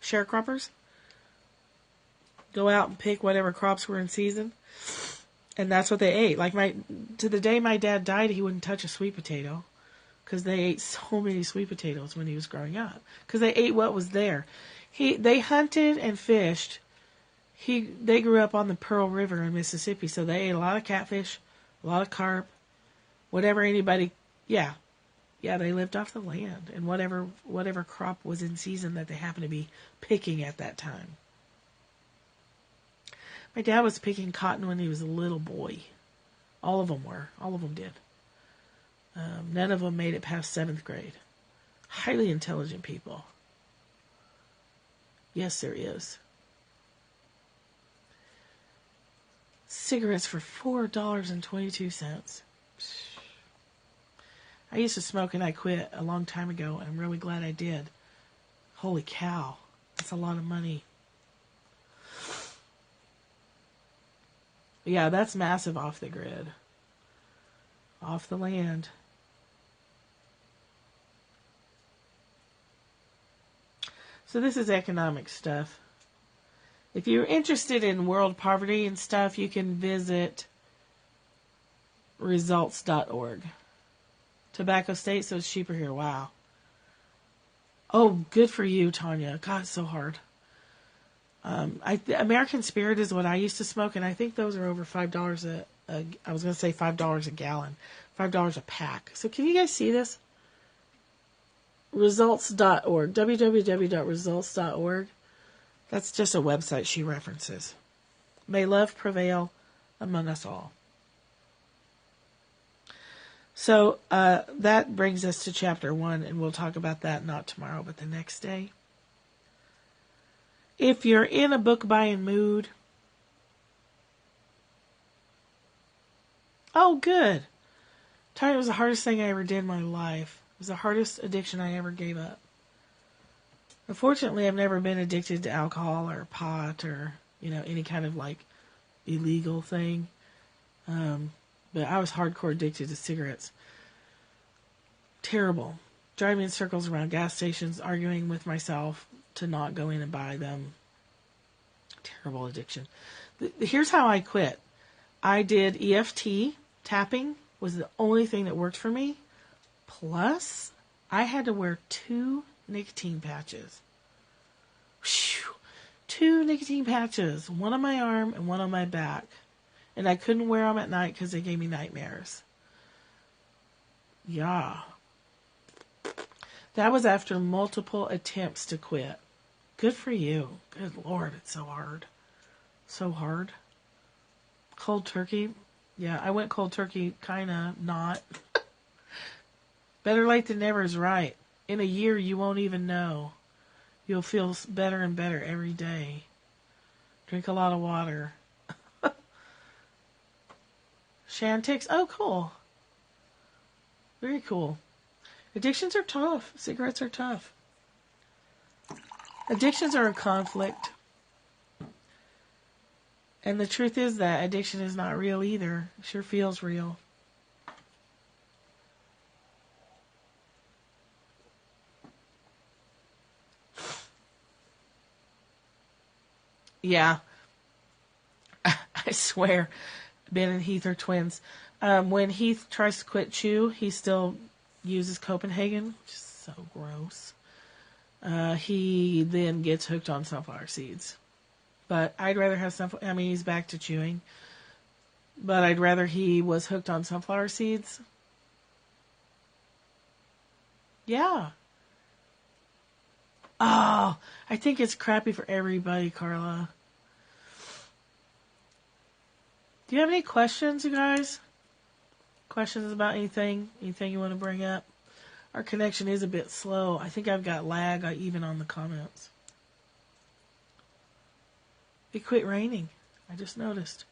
S1: sharecroppers. Go out and pick whatever crops were in season. And that's what they ate. Like to the day my dad died, he wouldn't touch a sweet potato. Because they ate so many sweet potatoes when he was growing up. Because they ate what was there. They hunted and fished. They grew up on the Pearl River in Mississippi, so they ate a lot of catfish, a lot of carp, whatever anybody. Yeah, they lived off the land and whatever crop was in season that they happened to be picking at that time. My dad was picking cotton when he was a little boy. All of them were. All of them did. None of them made it past 7th grade. Highly intelligent people. Yes, there is. Cigarettes for $4.22. I used to smoke and I quit a long time ago, and I'm really glad I did. Holy cow. That's a lot of money. Yeah, that's massive off the grid. Off the land. So this is economic stuff. If you're interested in world poverty and stuff, you can visit results.org. Tobacco State, so it's cheaper here. Wow. Oh, good for you, Tanya. God, it's so hard. American Spirit is what I used to smoke, and I think those are over $5 I was going to say $5 a gallon. $5 a pack. So can you guys see this? Results.org. www.results.org. That's just a website she references. May love prevail among us all. So that brings us to chapter 1, and we'll talk about that not tomorrow, but the next day. If you're in a book buying mood, oh, good. Tanya, it was the hardest thing I ever did in my life. It was the hardest addiction I ever gave up. Unfortunately, I've never been addicted to alcohol or pot or, any kind of illegal thing. But I was hardcore addicted to cigarettes. Terrible. Driving in circles around gas stations, arguing with myself to not go in and buy them. Terrible addiction. Here's how I quit. I did EFT. Tapping was the only thing that worked for me. Plus, I had to wear 2 nicotine patches. Whew. 2 nicotine patches. One on my arm and one on my back. And I couldn't wear them at night because they gave me nightmares. Yeah. That was after multiple attempts to quit. Good for you. Good Lord, it's so hard. So hard. Cold turkey. Yeah, I went cold turkey, kinda, not. Better late than never is right. In a year, you won't even know. You'll feel better and better every day. Drink a lot of water. Shantix. Oh, cool. Very cool. Addictions are tough. Cigarettes are tough. Addictions are a conflict. And the truth is that addiction is not real either. It sure feels real. Yeah. I swear, Ben and Heath are twins. When Heath tries to quit chew, he still uses Copenhagen, which is so gross. He then gets hooked on sunflower seeds. But I'd rather have sunflower... he's back to chewing. But I'd rather he was hooked on sunflower seeds. Yeah. Oh, I think it's crappy for everybody, Carla. Do you have any questions, you guys? Questions about anything? Anything you want to bring up? Our connection is a bit slow. I think I've got lag even on the comments. It quit raining. I just noticed.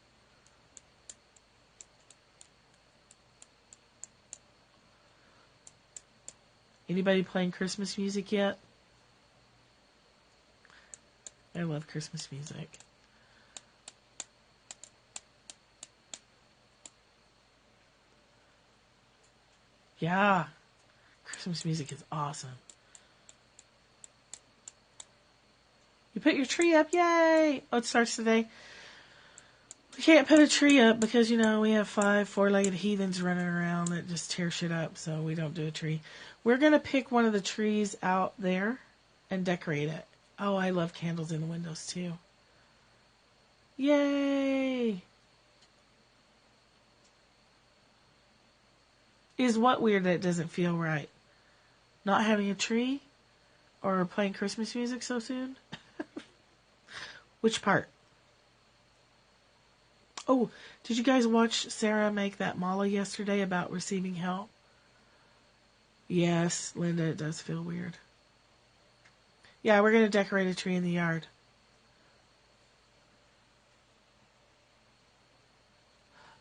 S1: Anybody playing Christmas music yet? I love Christmas music. Yeah. Christmas music is awesome. You put your tree up, yay! Oh, it starts today. We can't put a tree up because, we have 5 four-legged heathens running around that just tear shit up, so we don't do a tree. We're going to pick one of the trees out there and decorate it. Oh, I love candles in the windows, too. Yay! Is what weird that it doesn't feel right? Not having a tree? Or playing Christmas music so soon? Which part? Oh, did you guys watch Sarah make that mala yesterday about receiving help? Yes, Linda, it does feel weird. Yeah, we're going to decorate a tree in the yard.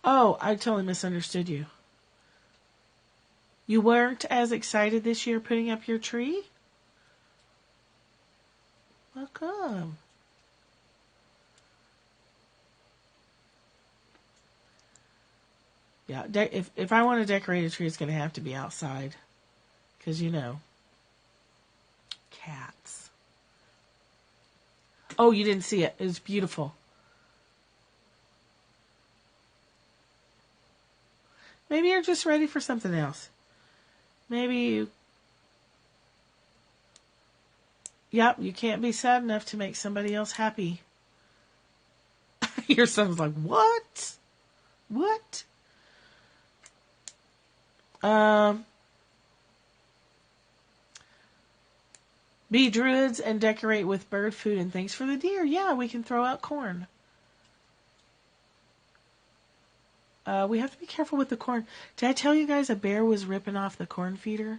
S1: Oh, I totally misunderstood you. You weren't as excited this year putting up your tree? How come? Yeah, if I want to decorate a tree, it's going to have to be outside. Because, cats. Oh, you didn't see it. It was beautiful. Maybe you're just ready for something else. Maybe you... Yep, you can't be sad enough to make somebody else happy. Your son's like, what? What? Be druids and decorate with bird food and things for the deer. Yeah, we can throw out corn. We have to be careful with the corn. Did I tell you guys a bear was ripping off the corn feeder?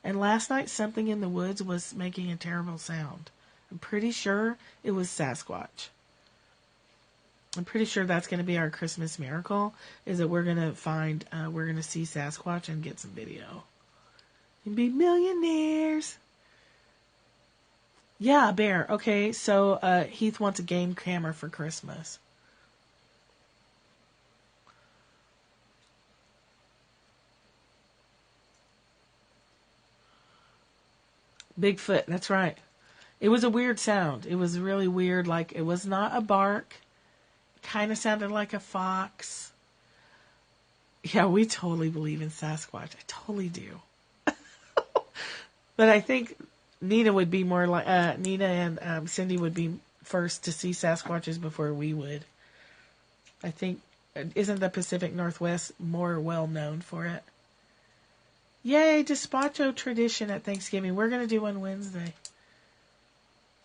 S1: And last night something in the woods was making a terrible sound. I'm pretty sure it was Sasquatch. I'm pretty sure that's going to be our Christmas miracle, is that we're going to see Sasquatch and get some video. And be millionaires. Yeah, a bear. Okay, so Heath wants a game camera for Christmas. Bigfoot, that's right. It was a weird sound. It was really weird. Like, it was not a bark. It kind of sounded like a fox. Yeah, we totally believe in Sasquatch. I totally do. But I think Nina would be more like... Nina and Cindy would be first to see Sasquatches before we would. I think... Isn't the Pacific Northwest more well known for it? Yay, despacho tradition at Thanksgiving. We're going to do one Wednesday.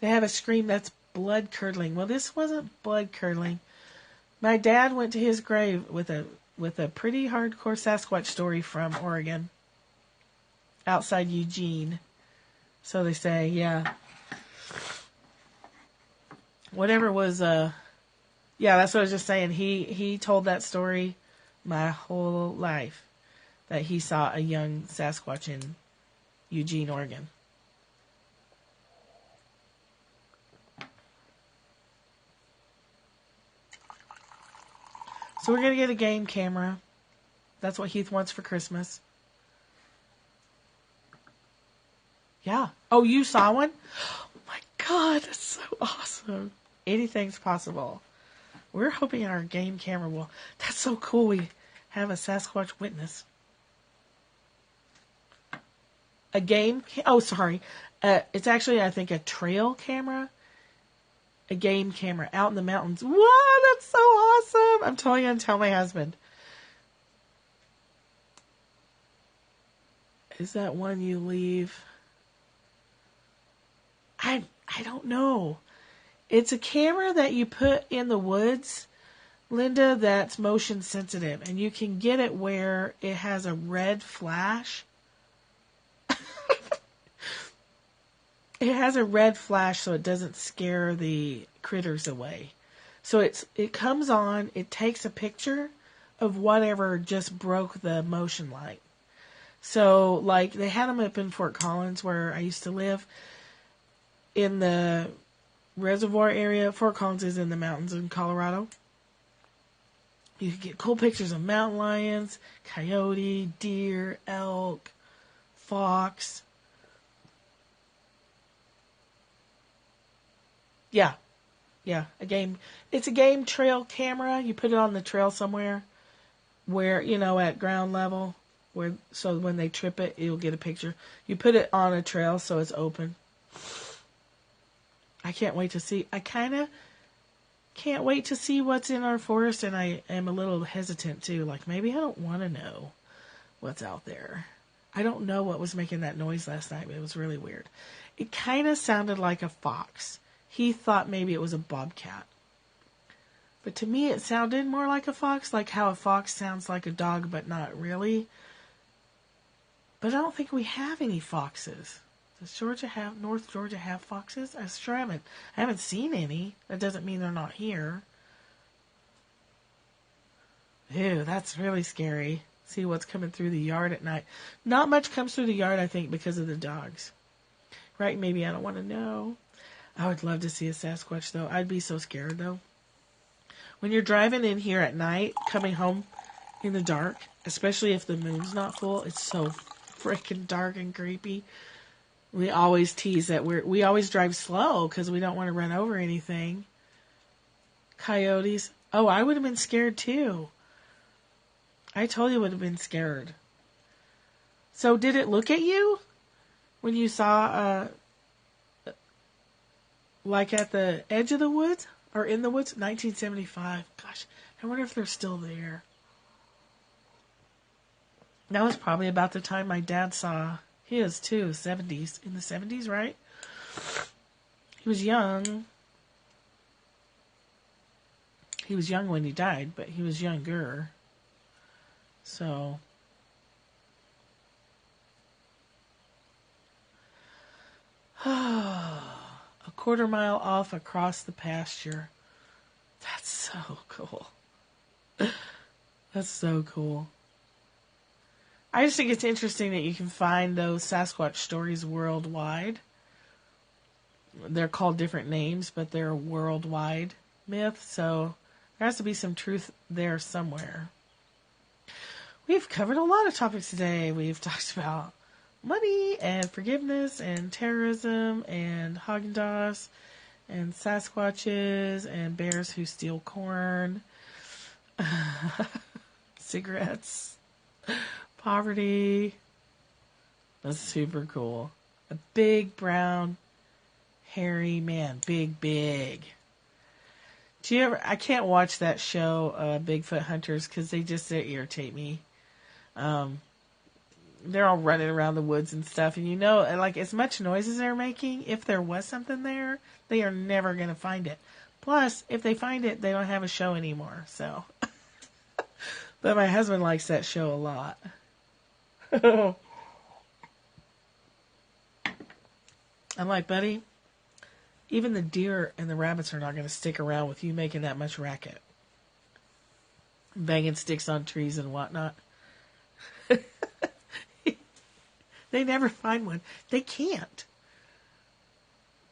S1: They have a scream that's blood-curdling. Well, this wasn't blood-curdling. My dad went to his grave with a pretty hardcore Sasquatch story from Oregon. Outside Eugene. So they say, yeah. Whatever was, yeah, that's what I was just saying. He told that story my whole life. That he saw a young Sasquatch in Eugene, Oregon. So we're going to get a game camera. That's what Heath wants for Christmas. Yeah. Oh, you saw one? Oh my God, that's so awesome. Anything's possible. We're hoping our game camera will... That's so cool. We have a Sasquatch witness. A game... sorry. It's actually, I think, a trail camera. A game camera out in the mountains. Wow, that's so awesome. I'm totally going to tell my husband. Is that one you leave? I don't know. It's a camera that you put in the woods, Linda, that's motion sensitive. And you can get it where it has a red flash. It has a red flash so it doesn't scare the critters away. So it comes on, it takes a picture of whatever just broke the motion light. So, like, they had them up in Fort Collins, where I used to live, in the reservoir area. Fort Collins is in the mountains in Colorado. You could get cool pictures of mountain lions, coyote, deer, elk, fox. Yeah, yeah, a game. It's a game trail camera. You put it on the trail somewhere where, at ground level, so when they trip it, you'll get a picture. You put it on a trail so it's open. I can't wait to see. I kind of can't wait to see what's in our forest, and I am a little hesitant too. Like, maybe I don't want to know what's out there. I don't know what was making that noise last night, but it was really weird. It kind of sounded like a fox. He thought maybe it was a bobcat. But to me, it sounded more like a fox, like how a fox sounds like a dog, but not really. But I don't think we have any foxes. Does North Georgia have foxes? I haven't seen any. That doesn't mean they're not here. Ew, that's really scary. See what's coming through the yard at night. Not much comes through the yard, I think, because of the dogs. Right? Maybe I don't want to know. I would love to see a Sasquatch, though. I'd be so scared, though. When you're driving in here at night, coming home in the dark, especially if the moon's not full, it's so freaking dark and creepy. We always tease that we always drive slow because we don't want to run over anything. Coyotes. Oh, I would have been scared too. I totally would have been scared. So did it look at you when you saw, like at the edge of the woods or in the woods? 1975. Gosh, I wonder if they're still there. That was probably about the time my dad saw his too, 70s. In the 70s, right? He was young. He was young when he died, but he was younger. So. A quarter mile off across the pasture. That's so cool. That's so cool. I just think it's interesting that you can find those Sasquatch stories worldwide. They're called different names, but they're worldwide myth, so there has to be some truth there somewhere. We've covered a lot of topics today. We've talked about money and forgiveness and terrorism and Haagen-Dazs and Sasquatches and bears who steal corn, cigarettes, poverty. That's super cool. A big, brown, hairy man. Big. Do you ever... I can't watch that show, Bigfoot Hunters, because they irritate me. They're all running around the woods and stuff, and like, as much noise as they're making, if there was something there, they are never going to find it. Plus, if they find it, they don't have a show anymore, so... But my husband likes that show a lot. I'm like, buddy, even the deer and the rabbits are not going to stick around with you making that much racket. Banging sticks on trees and whatnot. They never find one. They can't.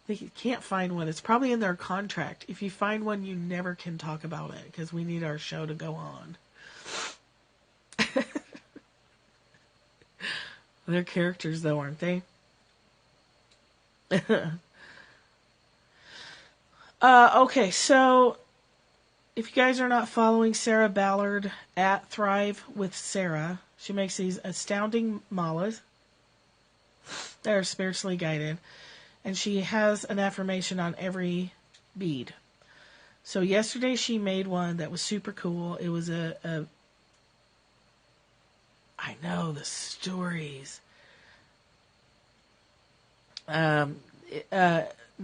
S1: They can't find one. It's probably in their contract. If you find one, you never can talk about it because we need our show to go on. They're characters, though, aren't they? Okay, so if you guys are not following Sarah Ballard at Thrive with Sarah, she makes these astounding malas that are spiritually guided, and she has an affirmation on every bead. So yesterday she made one that was super cool. It was I know, the stories. The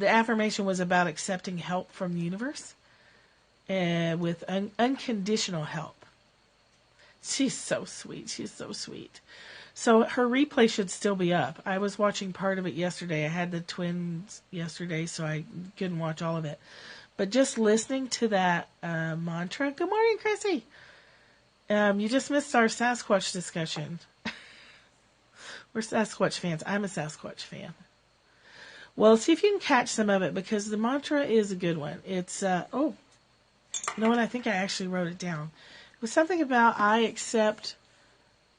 S1: affirmation was about accepting help from the universe with unconditional help. She's so sweet. She's so sweet. So her replay should still be up. I was watching part of it yesterday. I had the twins yesterday, so I couldn't watch all of it. But just listening to that mantra. Good morning, Chrissy. You just missed our Sasquatch discussion. We're Sasquatch fans. I'm a Sasquatch fan. Well, see if you can catch some of it, because the mantra is a good one. It's, you know what? I think I actually wrote it down. It was something about I accept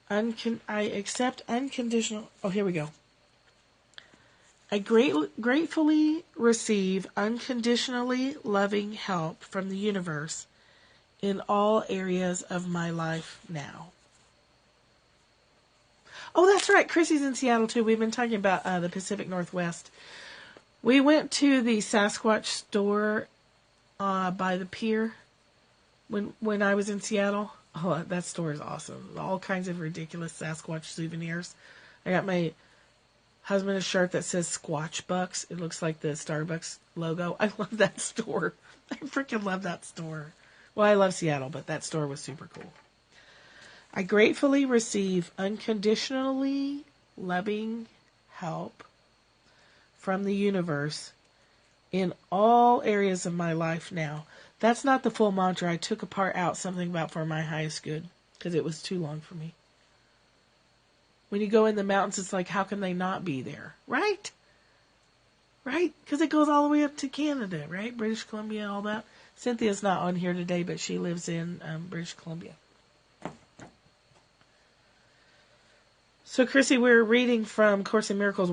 S1: unconditional. Oh, here we go. I gratefully receive unconditionally loving help from the universe in all areas of my life now. Oh, that's right. Chrissy's in Seattle, too. We've been talking about the Pacific Northwest. We went to the Sasquatch store by the pier when I was in Seattle. Oh, that store is awesome. All kinds of ridiculous Sasquatch souvenirs. I got my husband a shirt that says Squatch Bucks. It looks like the Starbucks logo. I love that store. I freaking love that store. Well, I love Seattle, but that store was super cool. I gratefully receive unconditionally loving help from the universe in all areas of my life now. That's not the full mantra. I took a part out, something about for my highest good, because it was too long for me. When you go in the mountains, it's like, how can they not be there? Right? Right? Because it goes all the way up to Canada, right? British Columbia, all that. Cynthia's not on here today, but she lives in British Columbia. So, Chrissy, we're reading from Course in Miracles.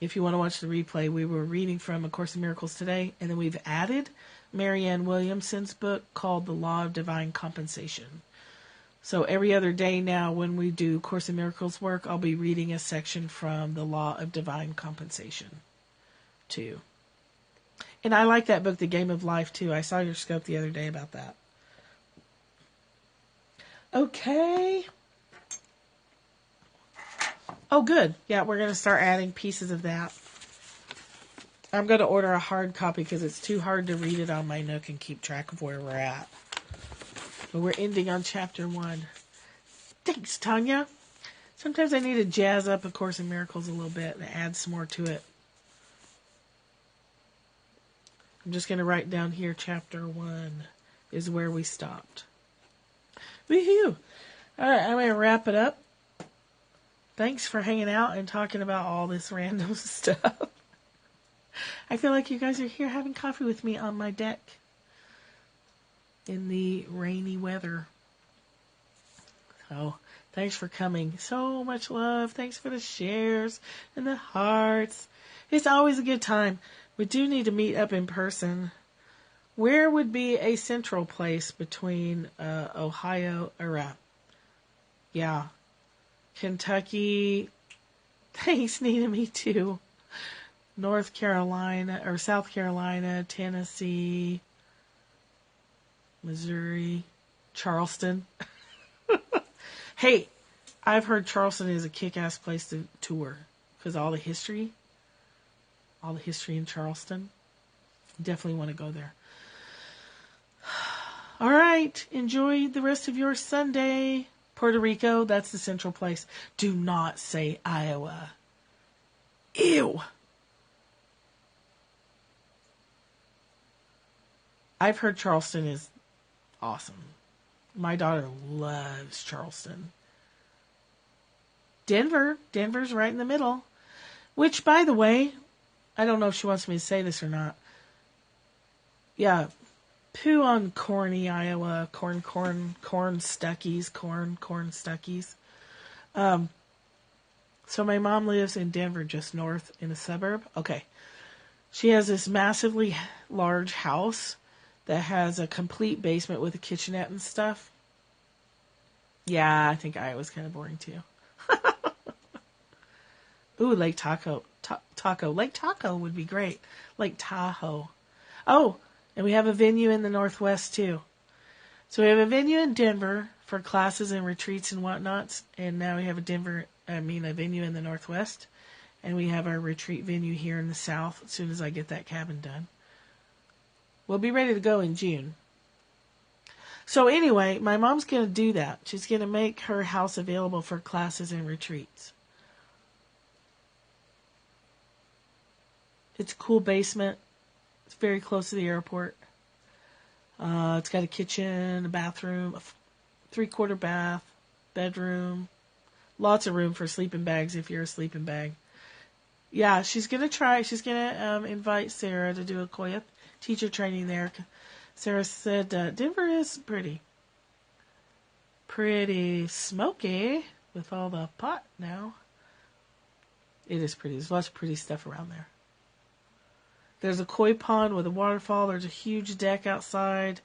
S1: If you want to watch the replay, we were reading from A Course in Miracles today, and then we've added Marianne Williamson's book called The Law of Divine Compensation. So every other day now when we do Course in Miracles work, I'll be reading a section from The Law of Divine Compensation, too. And I like that book, The Game of Life, too. I saw your scope the other day about that. Okay. Oh, good. Yeah, we're going to start adding pieces of that. I'm going to order a hard copy because it's too hard to read it on my Nook and keep track of where we're at. But we're ending on chapter 1. Thanks, Tanya. Sometimes I need to jazz up A Course in Miracles a little bit and add some more to it. I'm just going to write down here, chapter 1 is where we stopped. Woohoo! All right, I'm going to wrap it up. Thanks for hanging out and talking about all this random stuff. I feel like you guys are here having coffee with me on my deck in the rainy weather. So, thanks for coming. So much love. Thanks for the shares and the hearts. It's always a good time. We do need to meet up in person. Where would be a central place between Ohio, Kentucky. Thanks, Nina, me too. North Carolina, or South Carolina, Tennessee, Missouri, Charleston. Hey, I've heard Charleston is a kick-ass place to tour because all the history in Charleston. Definitely want to go there. All right, enjoy the rest of your Sunday. Puerto Rico, that's the central place. Do not say Iowa. Ew. I've heard Charleston is awesome. My daughter loves Charleston. Denver's right in the middle. Which, by the way, I don't know if she wants me to say this or not. Yeah, poo on corny Iowa, corn stuckies. So my mom lives in Denver, just north in a suburb. Okay. She has this massively large house that has a complete basement with a kitchenette and stuff. Yeah, I think Iowa's kind of boring too. Ooh, Lake Tahoe. Lake Tahoe would be great. Lake Tahoe. Oh, and we have a venue in the Northwest too. So we have a venue in Denver for classes and retreats and whatnots. And now we have a venue in the Northwest. And we have our retreat venue here in the South as soon as I get that cabin done. We'll be ready to go in June. So anyway, my mom's going to do that. She's going to make her house available for classes and retreats. It's a cool basement. It's very close to the airport. It's got a kitchen, a bathroom, a 3/4 bath, bedroom, Lots of room for sleeping bags if you're a sleeping bag. Yeah, she's going to invite Sarah to do a Koya teacher training there. Sarah said Denver is pretty smoky with all the pot now. It is pretty. There's lots of pretty stuff around there. There's a koi pond with a waterfall. There's a huge deck outside.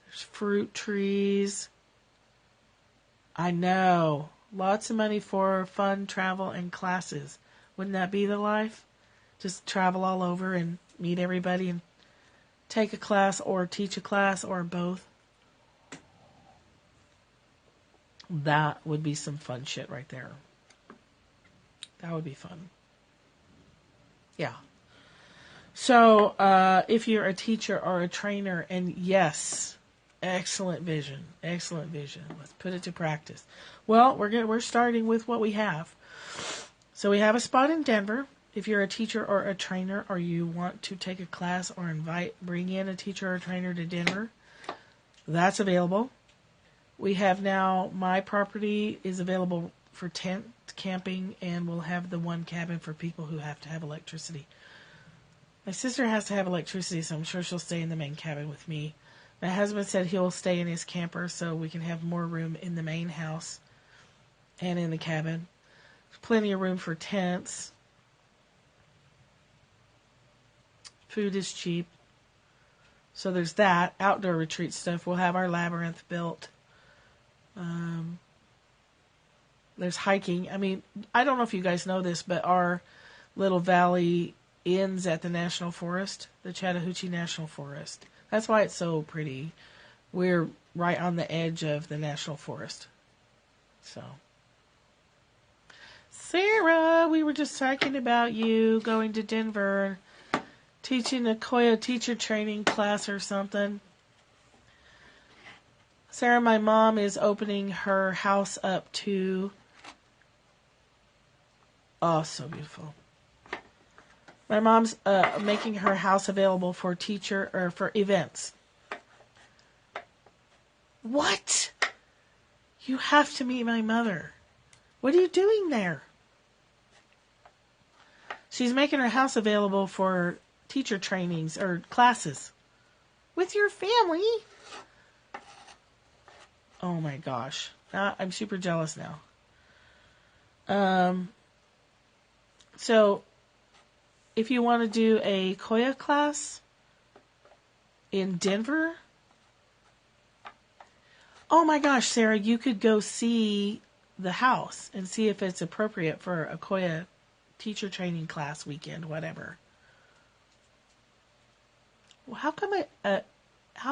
S1: There's fruit trees. I know. Lots of money for fun, travel, and classes. Wouldn't that be the life? Just travel all over and meet everybody and take a class or teach a class or both. That would be some fun shit right there. That would be fun. Yeah. So, if you're a teacher or a trainer, and yes, excellent vision. Let's put it to practice. Well, we're starting with what we have. So we have a spot in Denver. If you're a teacher or a trainer, or you want to take a class or bring in a teacher or a trainer to Denver, that's available. We have now, my property is available for tent camping, and we'll have the one cabin for people who have to have electricity. My sister has to have electricity, so I'm sure she'll stay in the main cabin with me. My husband said he'll stay in his camper so we can have more room in the main house and in the cabin. There's plenty of room for tents. Food is cheap. So there's that. Outdoor retreat stuff. We'll have our labyrinth built. There's hiking. I mean, I don't know if you guys know this, but our little valley ends at the National Forest, the Chattahoochee National Forest. That's why it's so pretty. We're right on the edge of the National Forest. So, Sarah, we were just talking about you going to Denver, teaching a Koya teacher training class or something. Sarah, my mom is opening her house up to... Oh, so beautiful. My mom's making her house available for teacher or for events. What? You have to meet my mother. What are you doing there? She's making her house available for teacher trainings or classes. With your family? Oh my gosh. I'm super jealous now. So, if you want to do a Koya class in Denver, oh my gosh, Sarah, you could go see the house and see if it's appropriate for a Koya teacher training class weekend, whatever. Well, how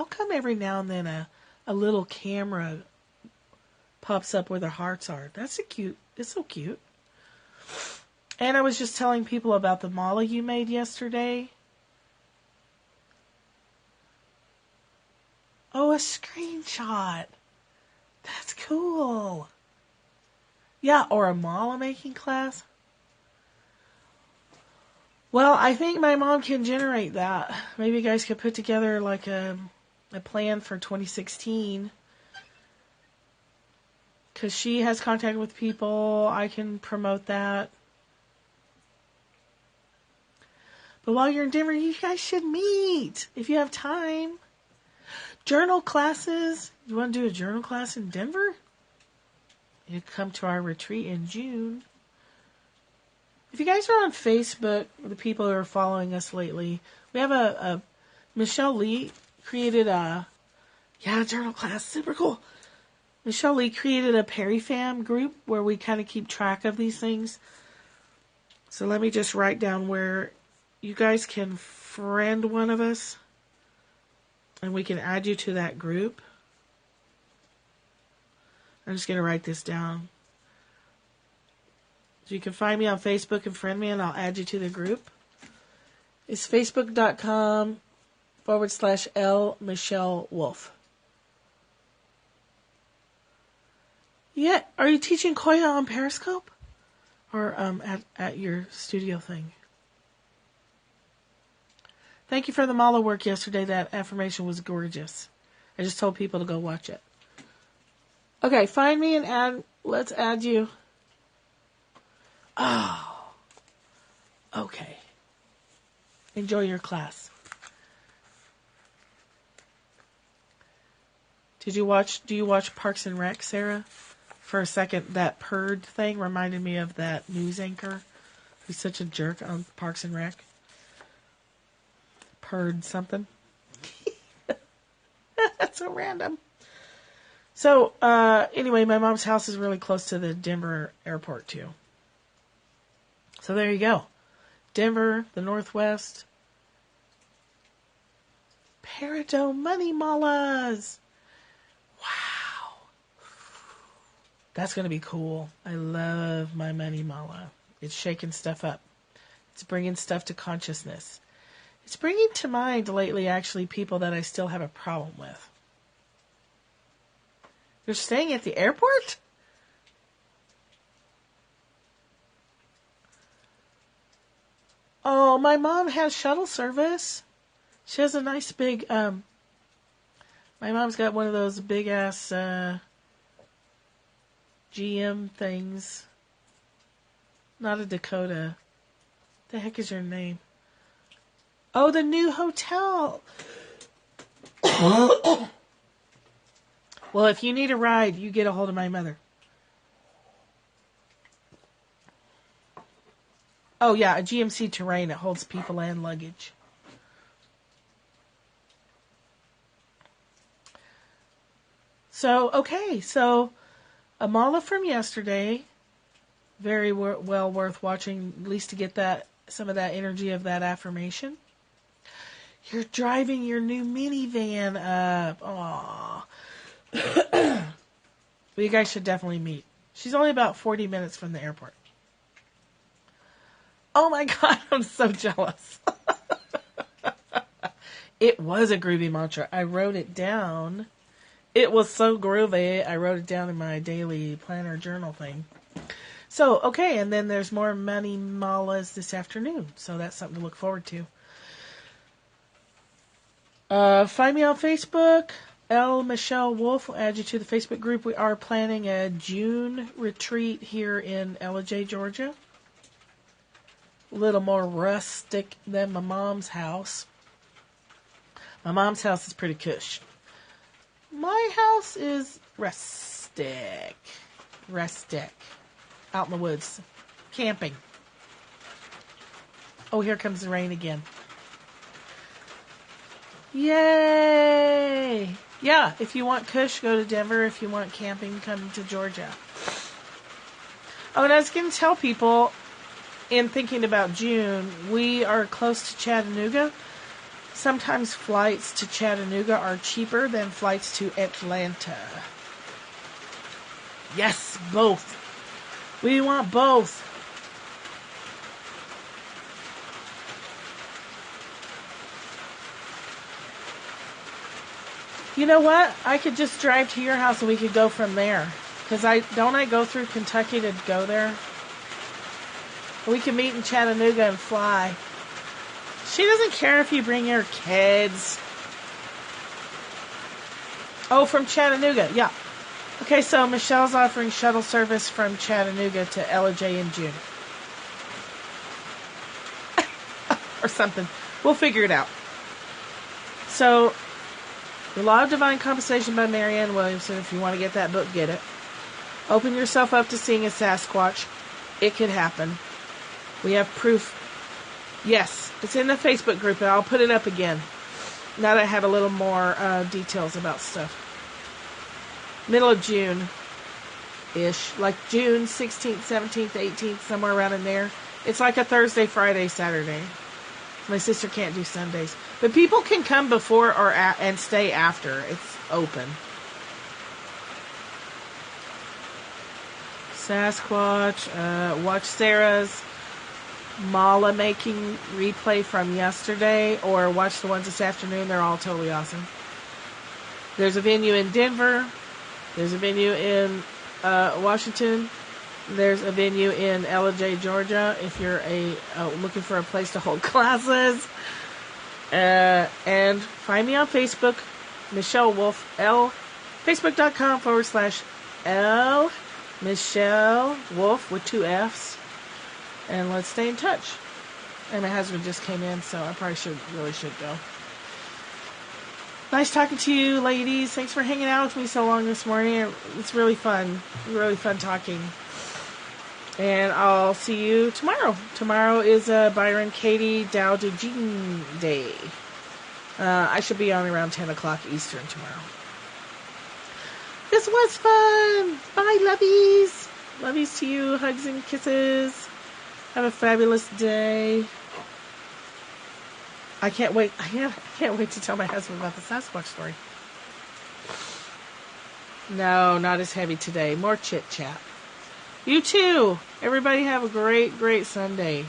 S1: come every now and then a little camera pops up where the hearts are? It's so cute. And I was just telling people about the mala you made yesterday. Oh, a screenshot. That's cool. Yeah, or a mala making class. Well, I think my mom can generate that. Maybe you guys could put together like a plan for 2016. Because she has contact with people. I can promote that. But while you're in Denver, you guys should meet if you have time. Journal classes. You want to do a journal class in Denver? You come to our retreat in June. If you guys are on Facebook, the people who are following us lately, we have a Michelle Lee created a journal class. Super cool. Michelle Lee created a PeriFam group where we kind of keep track of these things. So let me just write down where you guys can friend one of us, and we can add you to that group. I'm just going to write this down. So you can find me on Facebook and friend me, and I'll add you to the group. It's facebook.com/L Michelle Wolf. Yeah, are you teaching Koya on Periscope? Or at your studio thing? Thank you for the mala work yesterday. That affirmation was gorgeous. I just told people to go watch it. Okay, find me and let's add you. Oh, okay. Enjoy your class. Do you watch Parks and Rec, Sarah? For a second, that purred thing reminded me of that news anchor who's such a jerk on Parks and Rec. Purred something. That's so random. So, anyway, my mom's house is really close to the Denver airport, too. So there you go. Denver, the Northwest. Peridot Money Mallas. Wow. That's going to be cool. I love my money mala. It's shaking stuff up. It's bringing stuff to consciousness. It's bringing to mind lately, actually, people that I still have a problem with. You're staying at the airport? Oh, my mom has shuttle service. She has a nice big, my mom's got one of those big ass, GM things. Not a Dakota. The heck is your name? Oh, the new hotel. Well, if you need a ride, you get a hold of my mother. Oh, yeah, a GMC Terrain. It holds people and luggage. So, okay, so a mala from yesterday. Very well worth watching, at least to get that some of that energy of that affirmation. You're driving your new minivan up. Aww. Well, you guys should definitely meet. She's only about 40 minutes from the airport. Oh my God, I'm so jealous. It was a groovy mantra. I wrote it down. It was so groovy. I wrote it down in my daily planner journal thing. So, okay, and then there's more money malas this afternoon. So that's something to look forward to. Find me on Facebook. L. Michelle Wolf will add you to the Facebook group. We are planning a June retreat here in Ellijay, Georgia. A little more rustic than my mom's house. My mom's house is pretty cush. My house is rustic. Rustic. Out in the woods. Camping. Oh, here comes the rain again. Yay! Yeah, if you want kush, go to Denver. If you want camping, come to Georgia. Oh, and I was going to tell people, in thinking about June, we are close to Chattanooga. Sometimes flights to Chattanooga are cheaper than flights to Atlanta. Yes, both. We want both. You know what? I could just drive to your house and we could go from there. Because I go through Kentucky to go there? We can meet in Chattanooga and fly. She doesn't care if you bring your kids. Oh, from Chattanooga, yeah. Okay, so Michelle's offering shuttle service from Chattanooga to Ellijay in June. Or something. We'll figure it out. So, The Law of Divine Compensation by Marianne Williamson. If you want to get that book, get it. Open yourself up to seeing a Sasquatch. It could happen. We have proof. Yes, it's in the Facebook group, and I'll put it up again. Now that I have a little more details about stuff. Middle of June-ish. Like June 16th, 17th, 18th, somewhere around in there. It's like a Thursday, Friday, Saturday. My sister can't do Sundays. But people can come before or and stay after. It's open. Sasquatch. Watch Sarah's mala making replay from yesterday, or watch the ones this afternoon. They're all totally awesome. There's a venue in Denver. There's a venue in Washington. There's a venue in Ellijay, Georgia, if you're looking for a place to hold classes. And find me on Facebook, Michelle Wolf, Facebook.com/L Michelle Wolf with 2 F's. And let's stay in touch. And my husband just came in, so I probably really should go. Nice talking to you, ladies. Thanks for hanging out with me so long this morning. It's really fun. Really fun talking. And I'll see you tomorrow. Tomorrow is Byron Katie Dao De Jing Day. I should be on around 10 o'clock Eastern tomorrow. This was fun. Bye, lovies. Lovies to you. Hugs and kisses. Have a fabulous day. I can't wait. I can't wait to tell my husband about the Sasquatch story. No, not as heavy today. More chit chat. You too. Everybody have a great, great Sunday.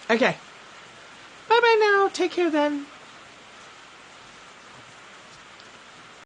S1: Okay. Bye-bye now. Take care then.